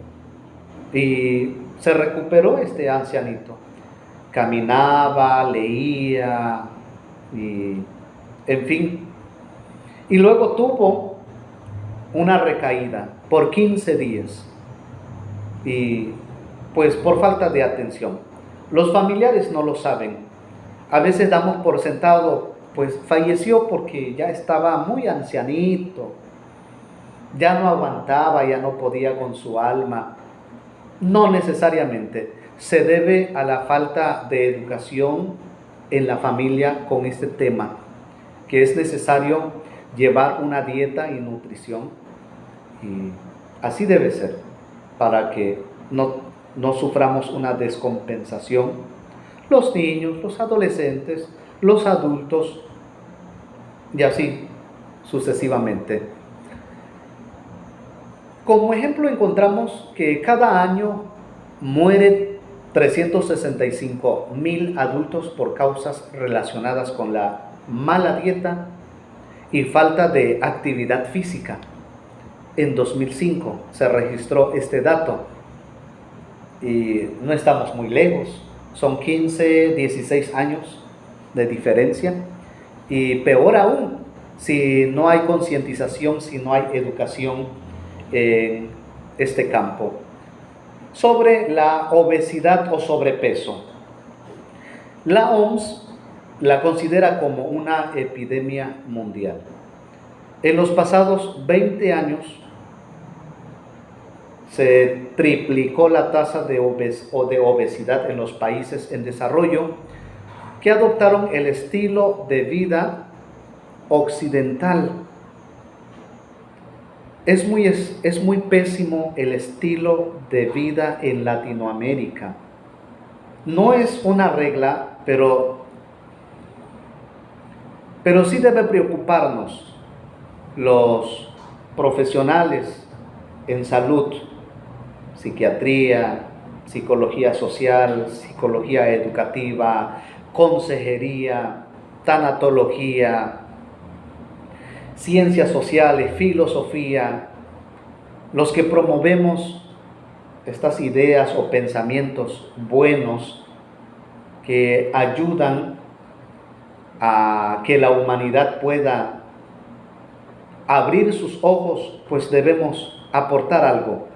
A: Y se recuperó este ancianito, caminaba, leía, y en fin. Y luego tuvo una recaída por 15 días, y pues por falta de atención. Los familiares no lo saben. A veces damos por sentado, pues falleció porque ya estaba muy ancianito, ya no aguantaba, ya no podía con su alma. No necesariamente. Se debe a la falta de educación en la familia con este tema, que es necesario llevar una dieta y nutrición, y así debe ser, para que no suframos una descompensación. Los niños, los adolescentes, los adultos, y así sucesivamente. Como ejemplo encontramos que cada año mueren 365,000 adultos por causas relacionadas con la mala dieta y falta de actividad física. En 2005 se registró este dato y no estamos muy lejos, son 15, 16 años de diferencia, Y peor aún, si no hay concientización, si no hay educación en este campo. Sobre la obesidad o sobrepeso. La OMS la considera como una epidemia mundial. En los pasados 20 años se triplicó la tasa de obesidad en los países en desarrollo que adoptaron el estilo de vida occidental. Es muy pésimo el estilo de vida en Latinoamérica. No es una regla, pero sí debe preocuparnos los profesionales en salud, psiquiatría, psicología social, psicología educativa, consejería, tanatología, ciencias sociales, filosofía, los que promovemos estas ideas o pensamientos buenos que ayudan a que la humanidad pueda abrir sus ojos, pues debemos aportar algo,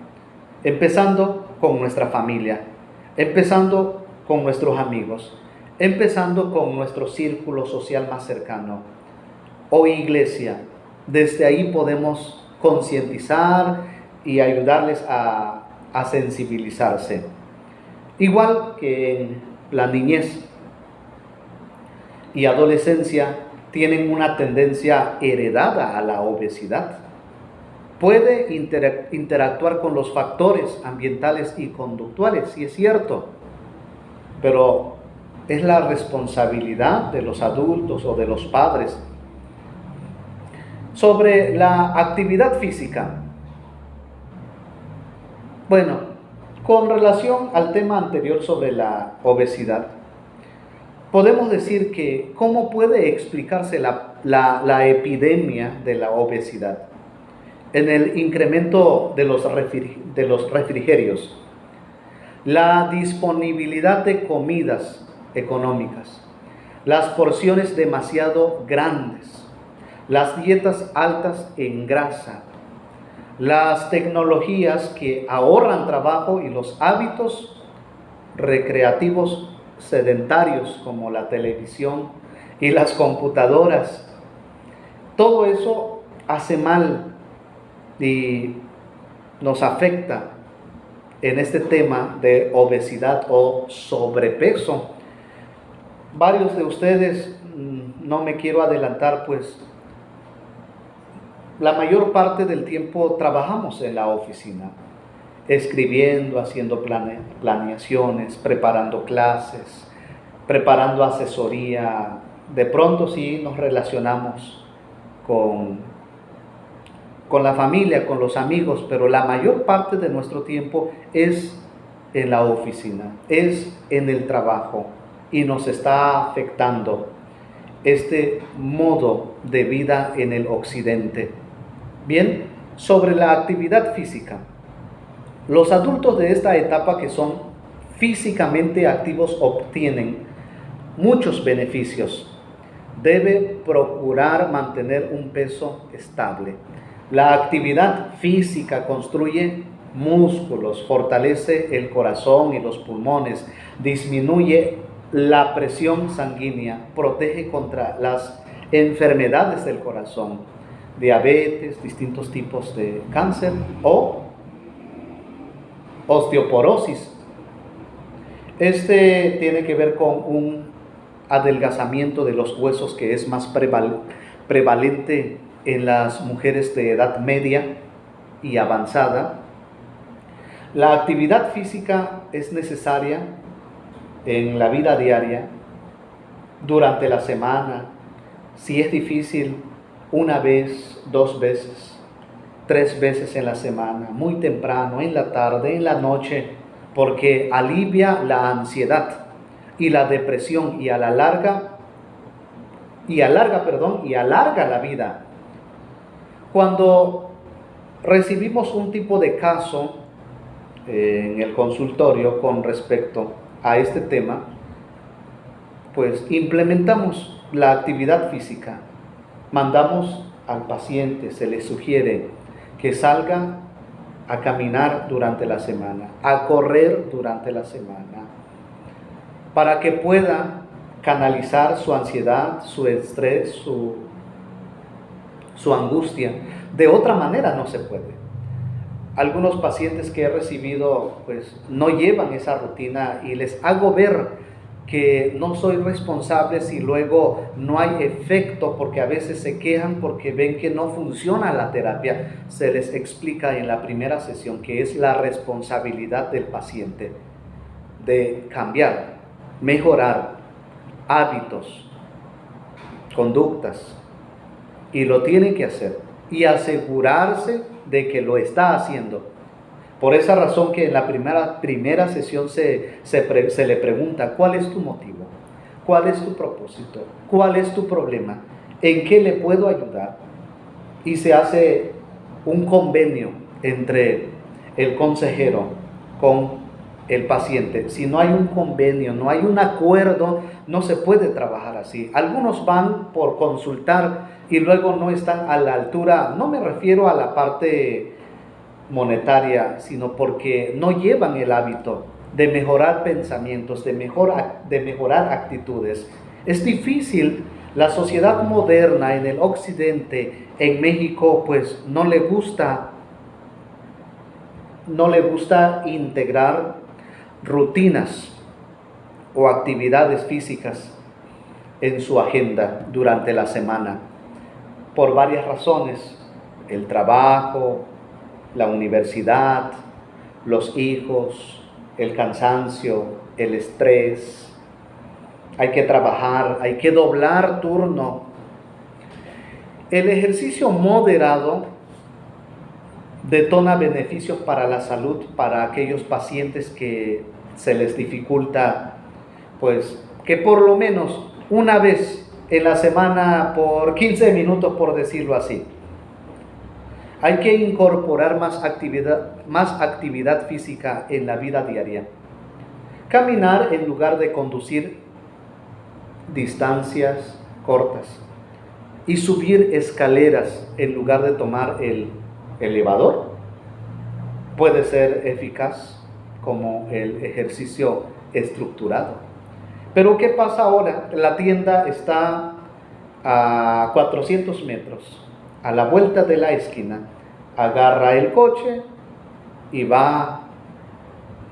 A: empezando con nuestra familia, empezando con nuestros amigos, empezando con nuestro círculo social más cercano o iglesia. Desde ahí podemos concientizar y ayudarles a sensibilizarse. Igual que en la niñez y adolescencia tienen una tendencia heredada a la obesidad. Puede interactuar con los factores ambientales y conductuales, sí es cierto, pero es la responsabilidad de los adultos o de los padres. Sobre la actividad física. Bueno, con relación al tema anterior sobre la obesidad, podemos decir que ¿cómo puede explicarse la epidemia de la obesidad? En el incremento de los refrigerios, la disponibilidad de comidas económicas, las porciones demasiado grandes, las dietas altas en grasa, las tecnologías que ahorran trabajo y los hábitos recreativos sedentarios como la televisión y las computadoras. Todo eso hace mal y nos afecta en este tema de obesidad o sobrepeso. Varios de ustedes, no me quiero adelantar, pues la mayor parte del tiempo trabajamos en la oficina, escribiendo, haciendo planeaciones, preparando clases, preparando asesoría. De pronto sí nos relacionamos con la familia, con los amigos, pero la mayor parte de nuestro tiempo es en la oficina, es en el trabajo, y nos está afectando este modo de vida en el occidente. Bien, sobre la actividad física. Los adultos de esta etapa que son físicamente activos obtienen muchos beneficios. Debe procurar mantener un peso estable. La actividad física construye músculos, fortalece el corazón y los pulmones, disminuye la presión sanguínea, protege contra las enfermedades del corazón, diabetes, distintos tipos de cáncer o osteoporosis. Este tiene que ver con un adelgazamiento de los huesos que es más prevalente en las mujeres de edad media y avanzada. La actividad física es necesaria en la vida diaria, durante la semana, si es difícil, 1 vez, 2 veces, 3 veces en la semana, muy temprano, en la tarde, en la noche, porque alivia la ansiedad y la depresión y alarga la vida. Cuando recibimos un tipo de caso en el consultorio con respecto a este tema, pues implementamos la actividad física. Mandamos al paciente, se le sugiere que salga a caminar durante la semana, a correr durante la semana, para que pueda canalizar su ansiedad, su estrés, su angustia. De otra manera no se puede. Algunos pacientes que he recibido pues no llevan esa rutina y les hago ver que no soy responsable si luego no hay efecto, porque a veces se quejan porque ven que no funciona la terapia. Se les explica en la primera sesión que es la responsabilidad del paciente de cambiar, mejorar hábitos, conductas, y lo tiene que hacer y asegurarse de que lo está haciendo. Por esa razón que en la primera sesión se le pregunta: ¿cuál es tu motivo? ¿Cuál es tu propósito? ¿Cuál es tu problema? ¿En qué le puedo ayudar? Y se hace un convenio entre el consejero con el paciente. Si no hay un convenio, no hay un acuerdo, no se puede trabajar así. Algunos van por consultar y luego no están a la altura. No me refiero a la parte monetaria, sino porque no llevan el hábito de mejorar pensamientos, de mejorar actitudes. Es difícil. La sociedad moderna en el occidente, en México, pues no le gusta integrar rutinas o actividades físicas en su agenda durante la semana, por varias razones: el trabajo, la universidad, los hijos, el cansancio, el estrés. Hay que trabajar, hay que doblar turno. El ejercicio moderado detona beneficios para la salud para aquellos pacientes que se les dificulta, pues, que por lo menos una vez en la semana, por 15 minutos, por decirlo así. Hay que incorporar más actividad física en la vida diaria. Caminar en lugar de conducir distancias cortas. Y subir escaleras en lugar de tomar el elevador puede ser eficaz como el ejercicio estructurado. Pero ¿qué pasa ahora? La tienda está a 400 metros. A la vuelta de la esquina, agarra el coche y va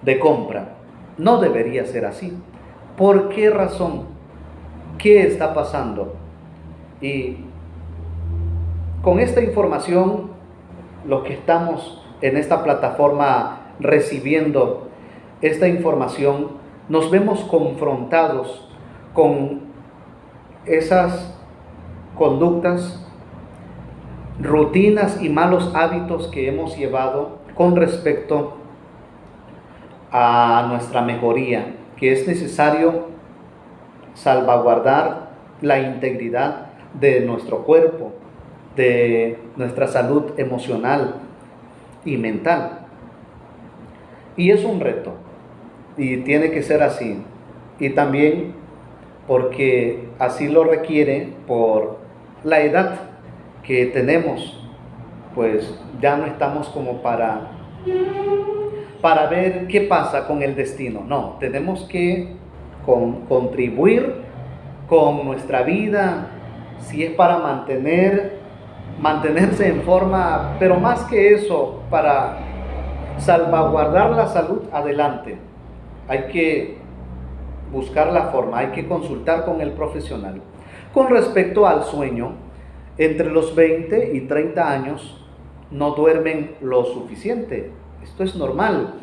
A: de compra. No debería ser así. ¿Por qué razón? ¿Qué está pasando? Y con esta información, los que estamos en esta plataforma recibiendo esta información, nos vemos confrontados con esas conductas, rutinas y malos hábitos que hemos llevado con respecto a nuestra mejoría, que es necesario salvaguardar la integridad de nuestro cuerpo, de nuestra salud emocional y mental. Y es un reto, y tiene que ser así, y también porque así lo requiere por la edad que tenemos. Pues ya no estamos como para ver qué pasa con el destino. No, tenemos que contribuir con nuestra vida, si es para mantenerse en forma, pero más que eso, para salvaguardar la salud, adelante. Hay que buscar la forma, hay que consultar con el profesional. Con respecto al sueño, entre los 20 y 30 años no duermen lo suficiente. Esto es normal,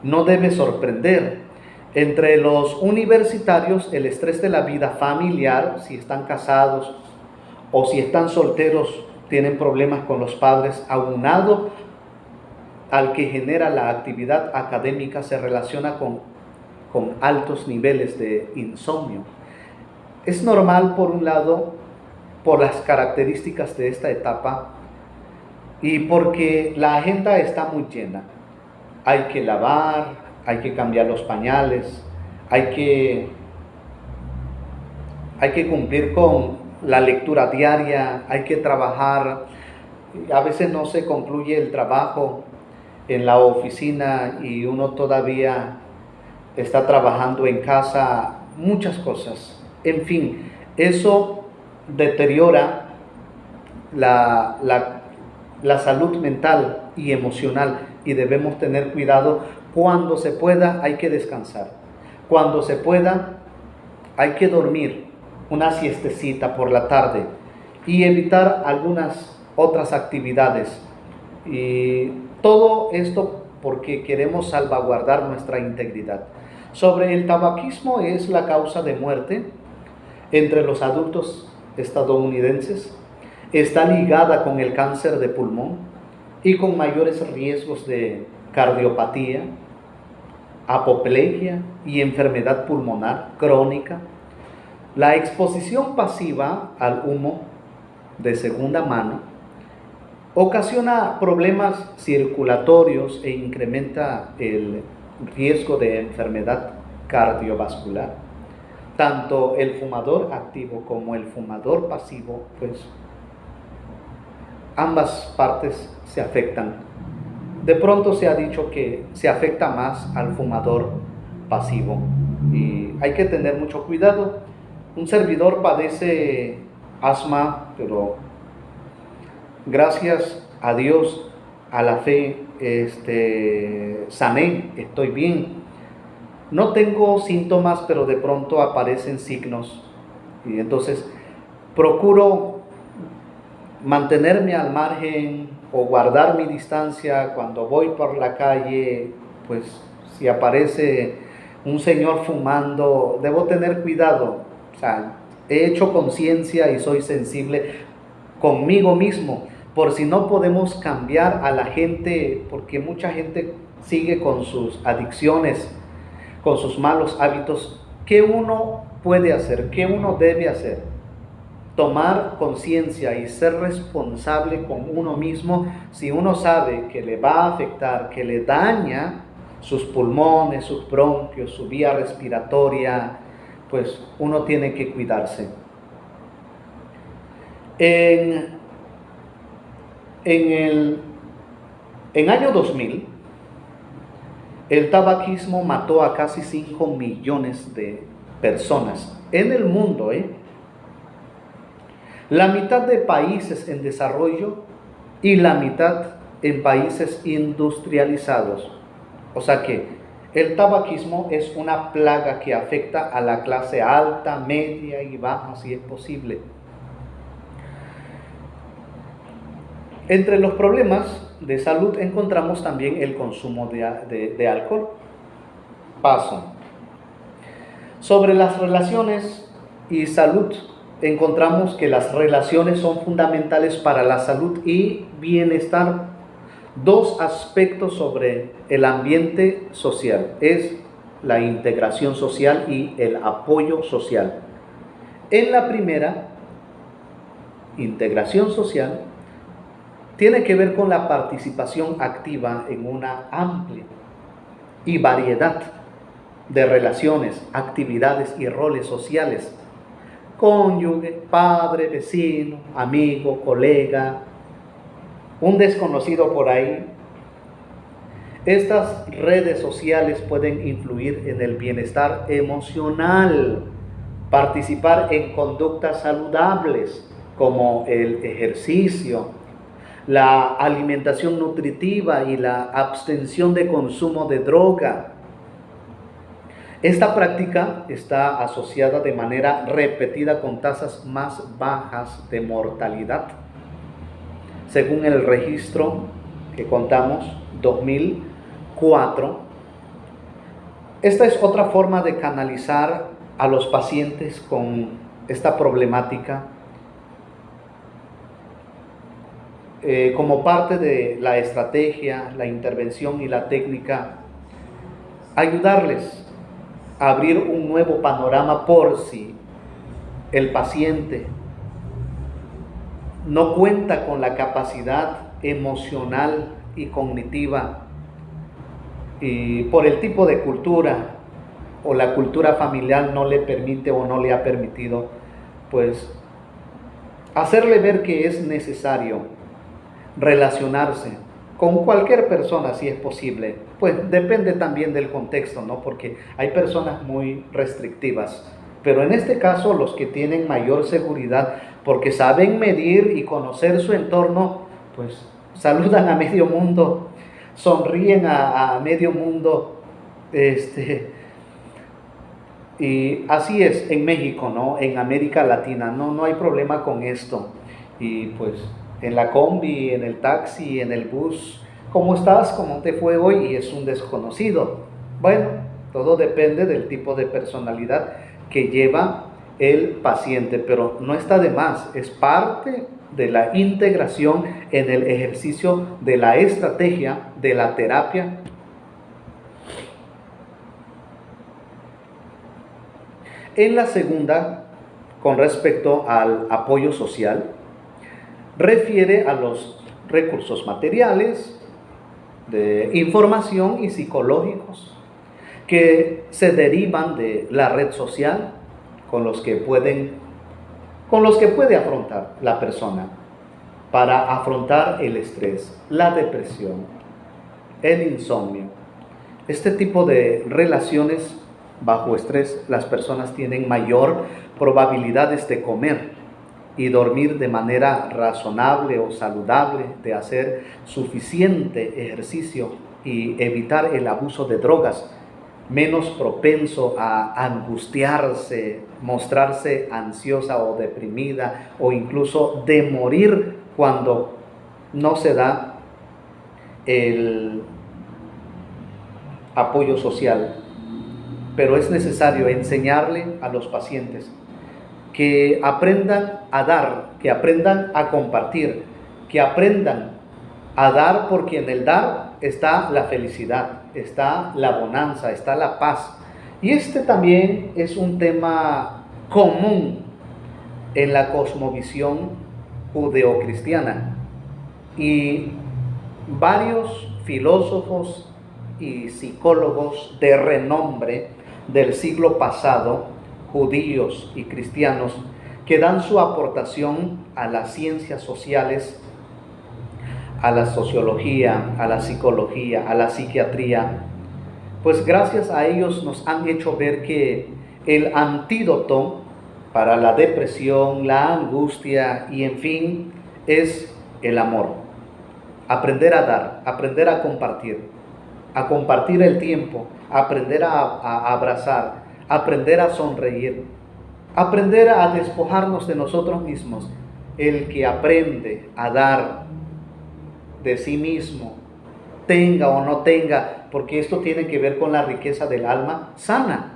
A: no debe sorprender. Entre los universitarios, el estrés de la vida familiar, si están casados o si están solteros, tienen problemas con los padres, aunado al que genera la actividad académica, se relaciona con altos niveles de insomnio. Es normal, por un lado, por las características de esta etapa y porque la agenda está muy llena. Hay que lavar, hay que cambiar los pañales, hay que hay que cumplir con la lectura diaria, hay que trabajar. A veces no se concluye el trabajo en la oficina y uno todavía está trabajando en casa, muchas cosas. En fin, eso deteriora la salud mental y emocional, y debemos tener cuidado. Cuando se pueda, hay que descansar. Cuando se pueda, hay que dormir una siestecita por la tarde y evitar algunas otras actividades. Y todo esto porque queremos salvaguardar nuestra integridad. Sobre el tabaquismo, es la causa de muerte entre los adultos estadounidenses. Está ligada con el cáncer de pulmón y con mayores riesgos de cardiopatía, apoplejía y enfermedad pulmonar crónica. La exposición pasiva al humo de segunda mano ocasiona problemas circulatorios e incrementa el riesgo de enfermedad cardiovascular. Tanto el fumador activo como el fumador pasivo, pues ambas partes se afectan. De pronto se ha dicho que se afecta más al fumador pasivo y hay que tener mucho cuidado. Un servidor padece asma, pero gracias a Dios, a la fe, sané, estoy bien. No tengo síntomas, pero de pronto aparecen signos y entonces procuro mantenerme al margen o guardar mi distancia. Cuando voy por la calle, pues si aparece un señor fumando, debo tener cuidado. O sea, he hecho conciencia y soy sensible conmigo mismo, por si no podemos cambiar a la gente, porque mucha gente sigue con sus adicciones, con sus malos hábitos. ¿Qué uno puede hacer? ¿Qué uno debe hacer? Tomar conciencia y ser responsable con uno mismo. Si uno sabe que le va a afectar, que le daña sus pulmones, sus bronquios, su vía respiratoria, pues uno tiene que cuidarse. En año 2000, el tabaquismo mató a casi 5 millones de personas en el mundo, La mitad de países en desarrollo y la mitad en países industrializados. O sea que el tabaquismo es una plaga que afecta a la clase alta, media y baja, si es posible. Entre los problemas de salud encontramos también el consumo de alcohol. Paso. Sobre las relaciones y salud, encontramos que las relaciones son fundamentales para la salud y bienestar. Dos aspectos sobre el ambiente social es la integración social y el apoyo social. En la primera, integración social, tiene que ver con la participación activa en una amplia y variedad de relaciones, actividades y roles sociales. Cónyuge, padre, vecino, amigo, colega, un desconocido por ahí. Estas redes sociales pueden influir en el bienestar emocional, participar en conductas saludables como el ejercicio, la alimentación nutritiva y la abstención de consumo de droga. Esta práctica está asociada de manera repetida con tasas más bajas de mortalidad. Según el registro que contamos, 2004, esta es otra forma de canalizar a los pacientes con esta problemática como parte de la estrategia, la intervención y la técnica, ayudarles a abrir un nuevo panorama por si el paciente no cuenta con la capacidad emocional y cognitiva y por el tipo de cultura o la cultura familiar no le permite o no le ha permitido pues hacerle ver que es necesario relacionarse con cualquier persona si es posible. Pues depende también del contexto, ¿no? Porque hay personas muy restrictivas, pero en este caso los que tienen mayor seguridad, porque saben medir y conocer su entorno, pues saludan a medio mundo, sonríen a medio mundo, y así es en México, ¿no? En América Latina, no hay problema con esto. Y pues en la combi, en el taxi, en el bus, ¿cómo estás? ¿Cómo te fue hoy? Y es un desconocido. Bueno, todo depende del tipo de personalidad que lleva el paciente, pero no está de más, es parte de la integración en el ejercicio de la estrategia de la terapia. En la segunda, con respecto al apoyo social, refiere a los recursos materiales, de información y psicológicos que se derivan de la red social con los que puede afrontar la persona para afrontar el estrés, la depresión, el insomnio. Este tipo de relaciones bajo estrés, las personas tienen mayor probabilidades de comer y dormir de manera razonable o saludable, de hacer suficiente ejercicio y evitar el abuso de drogas, menos propenso a angustiarse, mostrarse ansiosa o deprimida o incluso de morir cuando no se da el apoyo social. Pero es necesario enseñarle a los pacientes que aprendan a dar, que aprendan a compartir, que aprendan a dar, porque en el dar está la felicidad, está la bonanza, está la paz. Y este también es un tema común en la cosmovisión judeocristiana. Y varios filósofos y psicólogos de renombre del siglo pasado, judíos y cristianos, que dan su aportación a las ciencias sociales, a la sociología, a la psicología, a la psiquiatría, pues gracias a ellos nos han hecho ver que el antídoto para la depresión, la angustia y en fin, es el amor. Aprender a dar, aprender a compartir el tiempo, aprender a abrazar, aprender a sonreír, aprender a despojarnos de nosotros mismos. El que aprende a dar de sí mismo, tenga o no tenga, porque esto tiene que ver con la riqueza del alma, sana,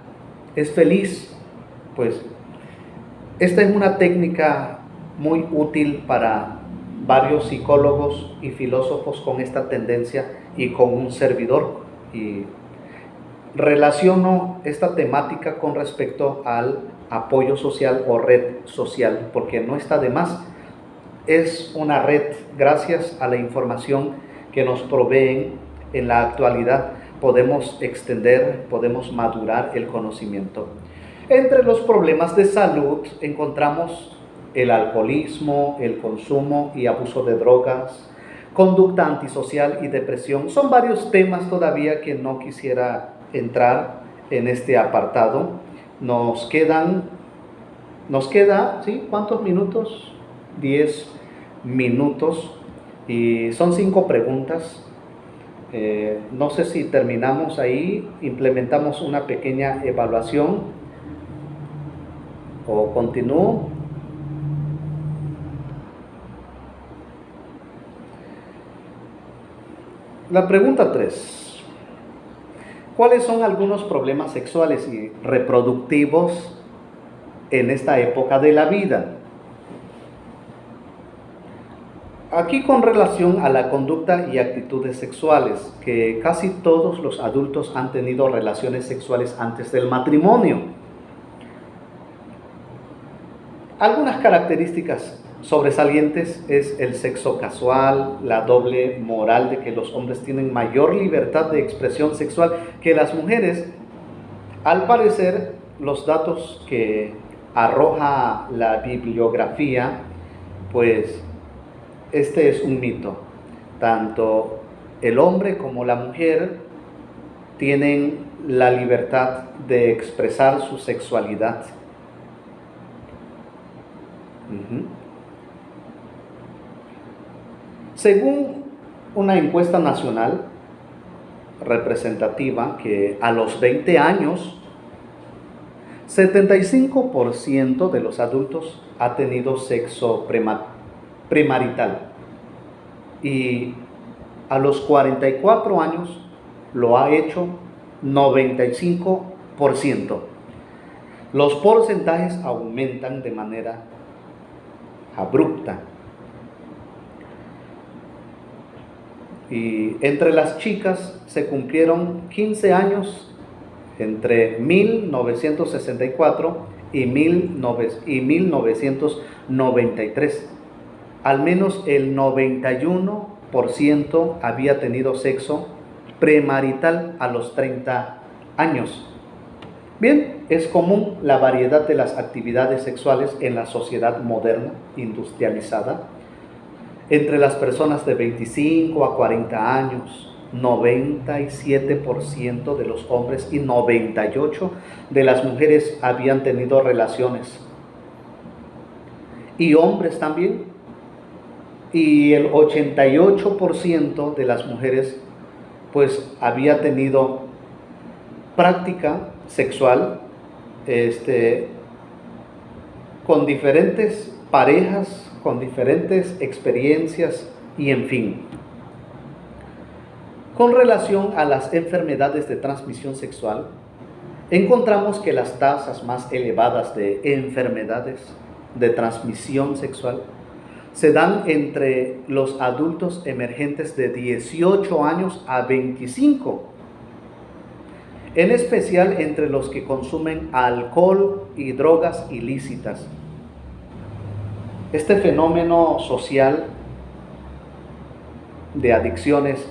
A: es feliz. Pues esta es una técnica muy útil para varios psicólogos y filósofos con esta tendencia y con un servidor. Y relaciono esta temática con respecto al apoyo social o red social, porque no está de más. Es una red gracias a la información que nos proveen en la actualidad. Podemos extender, podemos madurar el conocimiento. Entre los problemas de salud encontramos el alcoholismo, el consumo y abuso de drogas, conducta antisocial y depresión. Son varios temas todavía que no quisiera entrar en este apartado. Nos queda, ¿sí? ¿Cuántos minutos? 10 minutos y son 5 preguntas. No sé si terminamos ahí, implementamos una pequeña evaluación o continúo. La pregunta 3. ¿Cuáles son algunos problemas sexuales y reproductivos en esta época de la vida? Aquí con relación a la conducta y actitudes sexuales, que casi todos los adultos han tenido relaciones sexuales antes del matrimonio. Algunas características sobresalientes es el sexo casual, la doble moral de que los hombres tienen mayor libertad de expresión sexual que las mujeres. Al parecer, los datos que arroja la bibliografía, pues este es un mito. Tanto el hombre como la mujer tienen la libertad de expresar su sexualidad. Según una encuesta nacional representativa, que a los 20 años, 75% de los adultos ha tenido sexo premarital, y a los 44 años lo ha hecho 95%. Los porcentajes aumentan de manera abrupta. Y entre las chicas se cumplieron 15 años entre 1964 y 1993. Al menos el 91% había tenido sexo premarital a los 30 años. Bien, es común la variedad de las actividades sexuales en la sociedad moderna, industrializada. Entre las personas de 25 a 40 años, 97% de los hombres y 98% de las mujeres habían tenido relaciones. Y hombres también. Y el 88% de las mujeres pues había tenido práctica sexual con diferentes parejas, con diferentes experiencias y en fin. Con relación a las enfermedades de transmisión sexual, encontramos que las tasas más elevadas de enfermedades de transmisión sexual se dan entre los adultos emergentes de 18 años a 25, en especial entre los que consumen alcohol y drogas ilícitas. Este fenómeno social de adicciones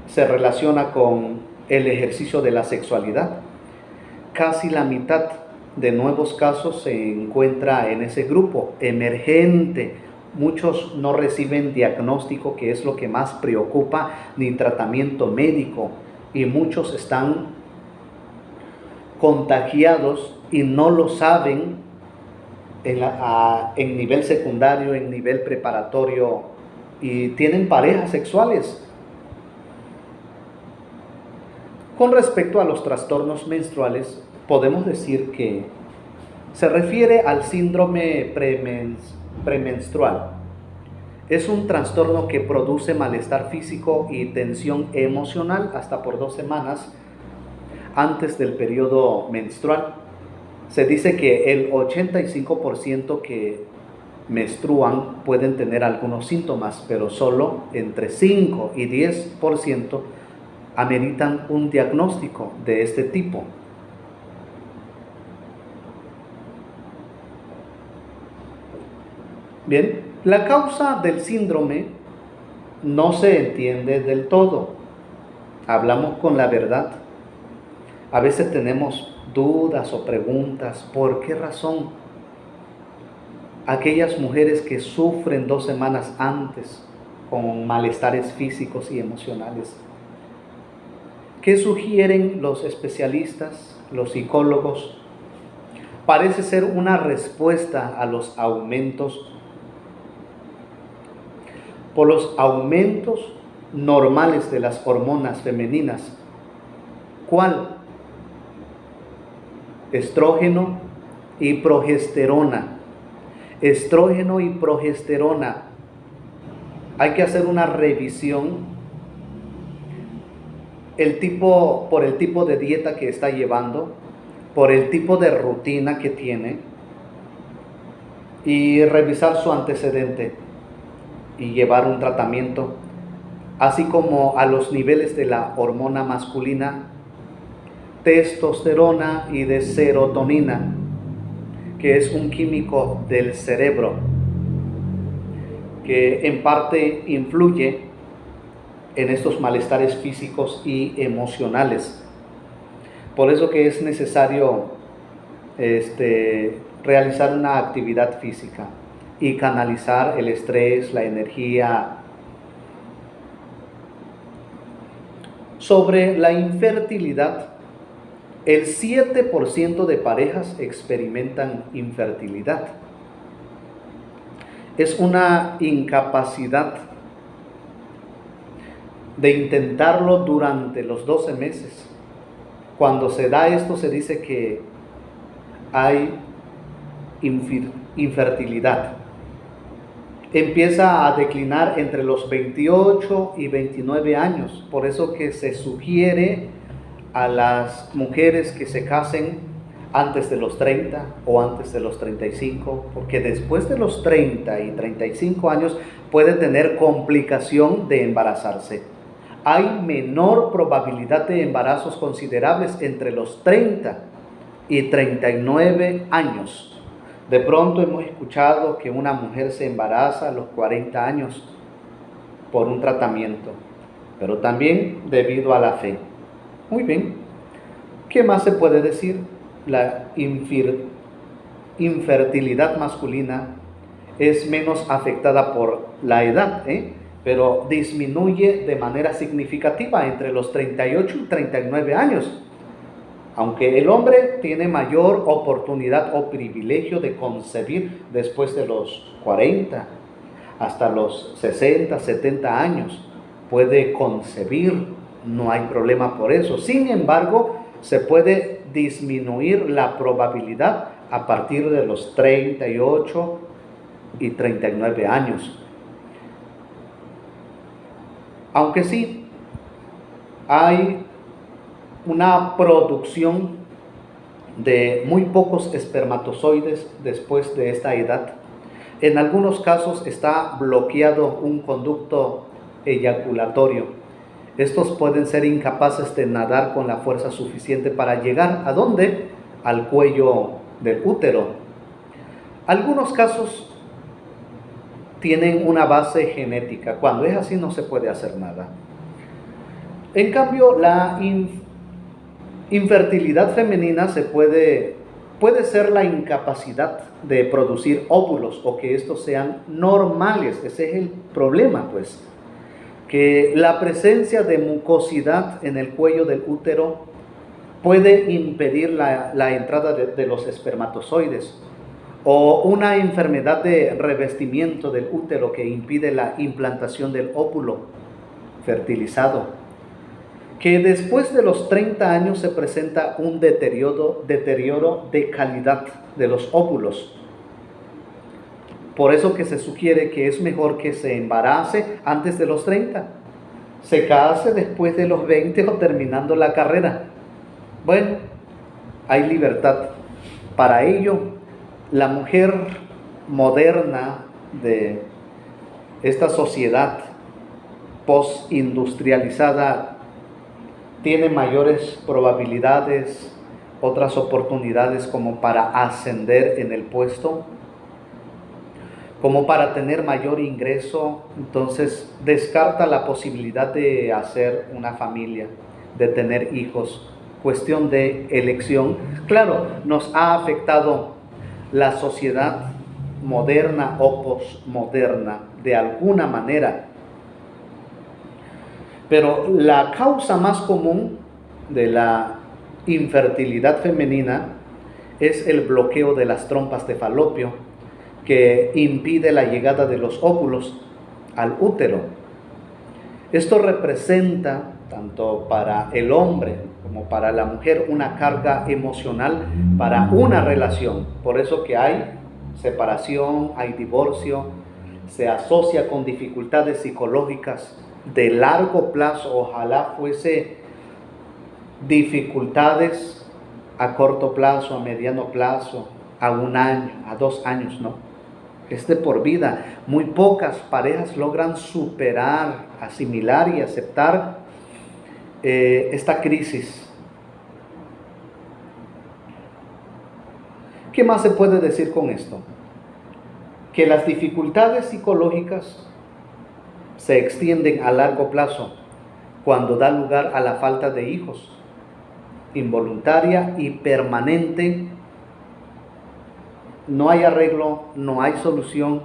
A: se relaciona con el ejercicio de la sexualidad. Casi la mitad de nuevos casos se encuentra en ese grupo emergente. Muchos no reciben diagnóstico, que es lo que más preocupa, ni tratamiento médico, y muchos están contagiados y no lo saben en nivel secundario, en nivel preparatorio, y tienen parejas sexuales. Con respecto a los trastornos menstruales, podemos decir que se refiere al síndrome premenstrual. Es un trastorno que produce malestar físico y tensión emocional hasta por 2 semanas antes del periodo menstrual. Se dice que el 85% que menstruan pueden tener algunos síntomas, pero solo entre 5 y 10% ameritan un diagnóstico de este tipo. Bien, la causa del síndrome no se entiende del todo. Hablamos con la verdad. A veces tenemos dudas o preguntas. ¿Por qué razón aquellas mujeres que sufren 2 semanas antes con malestares físicos y emocionales? ¿Qué sugieren los especialistas, los psicólogos? Parece ser una respuesta a los aumentos, por los aumentos normales de las hormonas femeninas. ¿Cuál? Estrógeno y progesterona. Estrógeno y progesterona. Hay que hacer una revisión por el tipo de dieta que está llevando, por el tipo de rutina que tiene, y revisar su antecedente y llevar un tratamiento, así como a los niveles de la hormona masculina, testosterona, y de serotonina, que es un químico del cerebro que en parte influye en estos malestares físicos y emocionales. Por eso que es necesario realizar una actividad física y canalizar el estrés, la energía. Sobre la infertilidad, el 7% de parejas experimentan infertilidad. Es una incapacidad de intentarlo durante los 12 meses. Cuando se da esto, se dice que hay infertilidad. Empieza a declinar entre los 28 y 29 años. Por eso que se sugiere a las mujeres que se casen antes de los 30 o antes de los 35, porque después de los 30 y 35 años puede tener complicación de embarazarse. Hay menor probabilidad de embarazos considerables entre los 30 y 39 años. De pronto hemos escuchado que una mujer se embaraza a los 40 años por un tratamiento, pero también debido a la fe. Muy bien. ¿Qué más se puede decir? La infertilidad masculina es menos afectada por la edad, pero disminuye de manera significativa entre los 38 y 39 años. Aunque el hombre tiene mayor oportunidad o privilegio de concebir después de los 40, hasta los 60, 70 años, puede concebir, no hay problema por eso. Sin embargo, se puede disminuir la probabilidad a partir de los 38 y 39 años. Aunque sí, hay una producción de muy pocos espermatozoides después de esta edad. En algunos casos está bloqueado un conducto eyaculatorio. Estos pueden ser incapaces de nadar con la fuerza suficiente para llegar ¿a dónde? Al cuello del útero. Algunos casos tienen una base genética. Cuando es así no se puede hacer nada. En cambio, la infertilidad femenina puede ser la incapacidad de producir óvulos o que estos sean normales. Ese es el problema, pues. Que la presencia de mucosidad en el cuello del útero puede impedir la entrada de los espermatozoides, o una enfermedad de revestimiento del útero que impide la implantación del óvulo fertilizado, que después de los 30 años se presenta un deterioro de calidad de los óvulos. Por eso que se sugiere que es mejor que se embarace antes de los 30, se case después de los 20 o terminando la carrera. Bueno, hay libertad. Para ello, la mujer moderna de esta sociedad postindustrializada tiene mayores probabilidades, otras oportunidades como para ascender en el puesto, como para tener mayor ingreso. Entonces descarta la posibilidad de hacer una familia, de tener hijos. Cuestión de elección. Claro, nos ha afectado la sociedad moderna o posmoderna de alguna manera. Pero la causa más común de la infertilidad femenina es el bloqueo de las trompas de falopio, que impide la llegada de los óvulos al útero. Esto representa, tanto para el hombre como para la mujer, una carga emocional para una relación. Por eso que hay separación, hay divorcio, se asocia con dificultades psicológicas de largo plazo. Ojalá fuese dificultades a corto plazo, a mediano plazo, a 1 año, a 2 años, ¿no? Es de por vida. Muy pocas parejas logran superar, asimilar y aceptar esta crisis. ¿Qué más se puede decir con esto? Que las dificultades psicológicas se extienden a largo plazo cuando da lugar a la falta de hijos, involuntaria y permanente, no hay arreglo, no hay solución,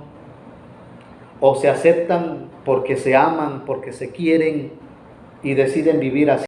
A: o se aceptan porque se aman, porque se quieren y deciden vivir así.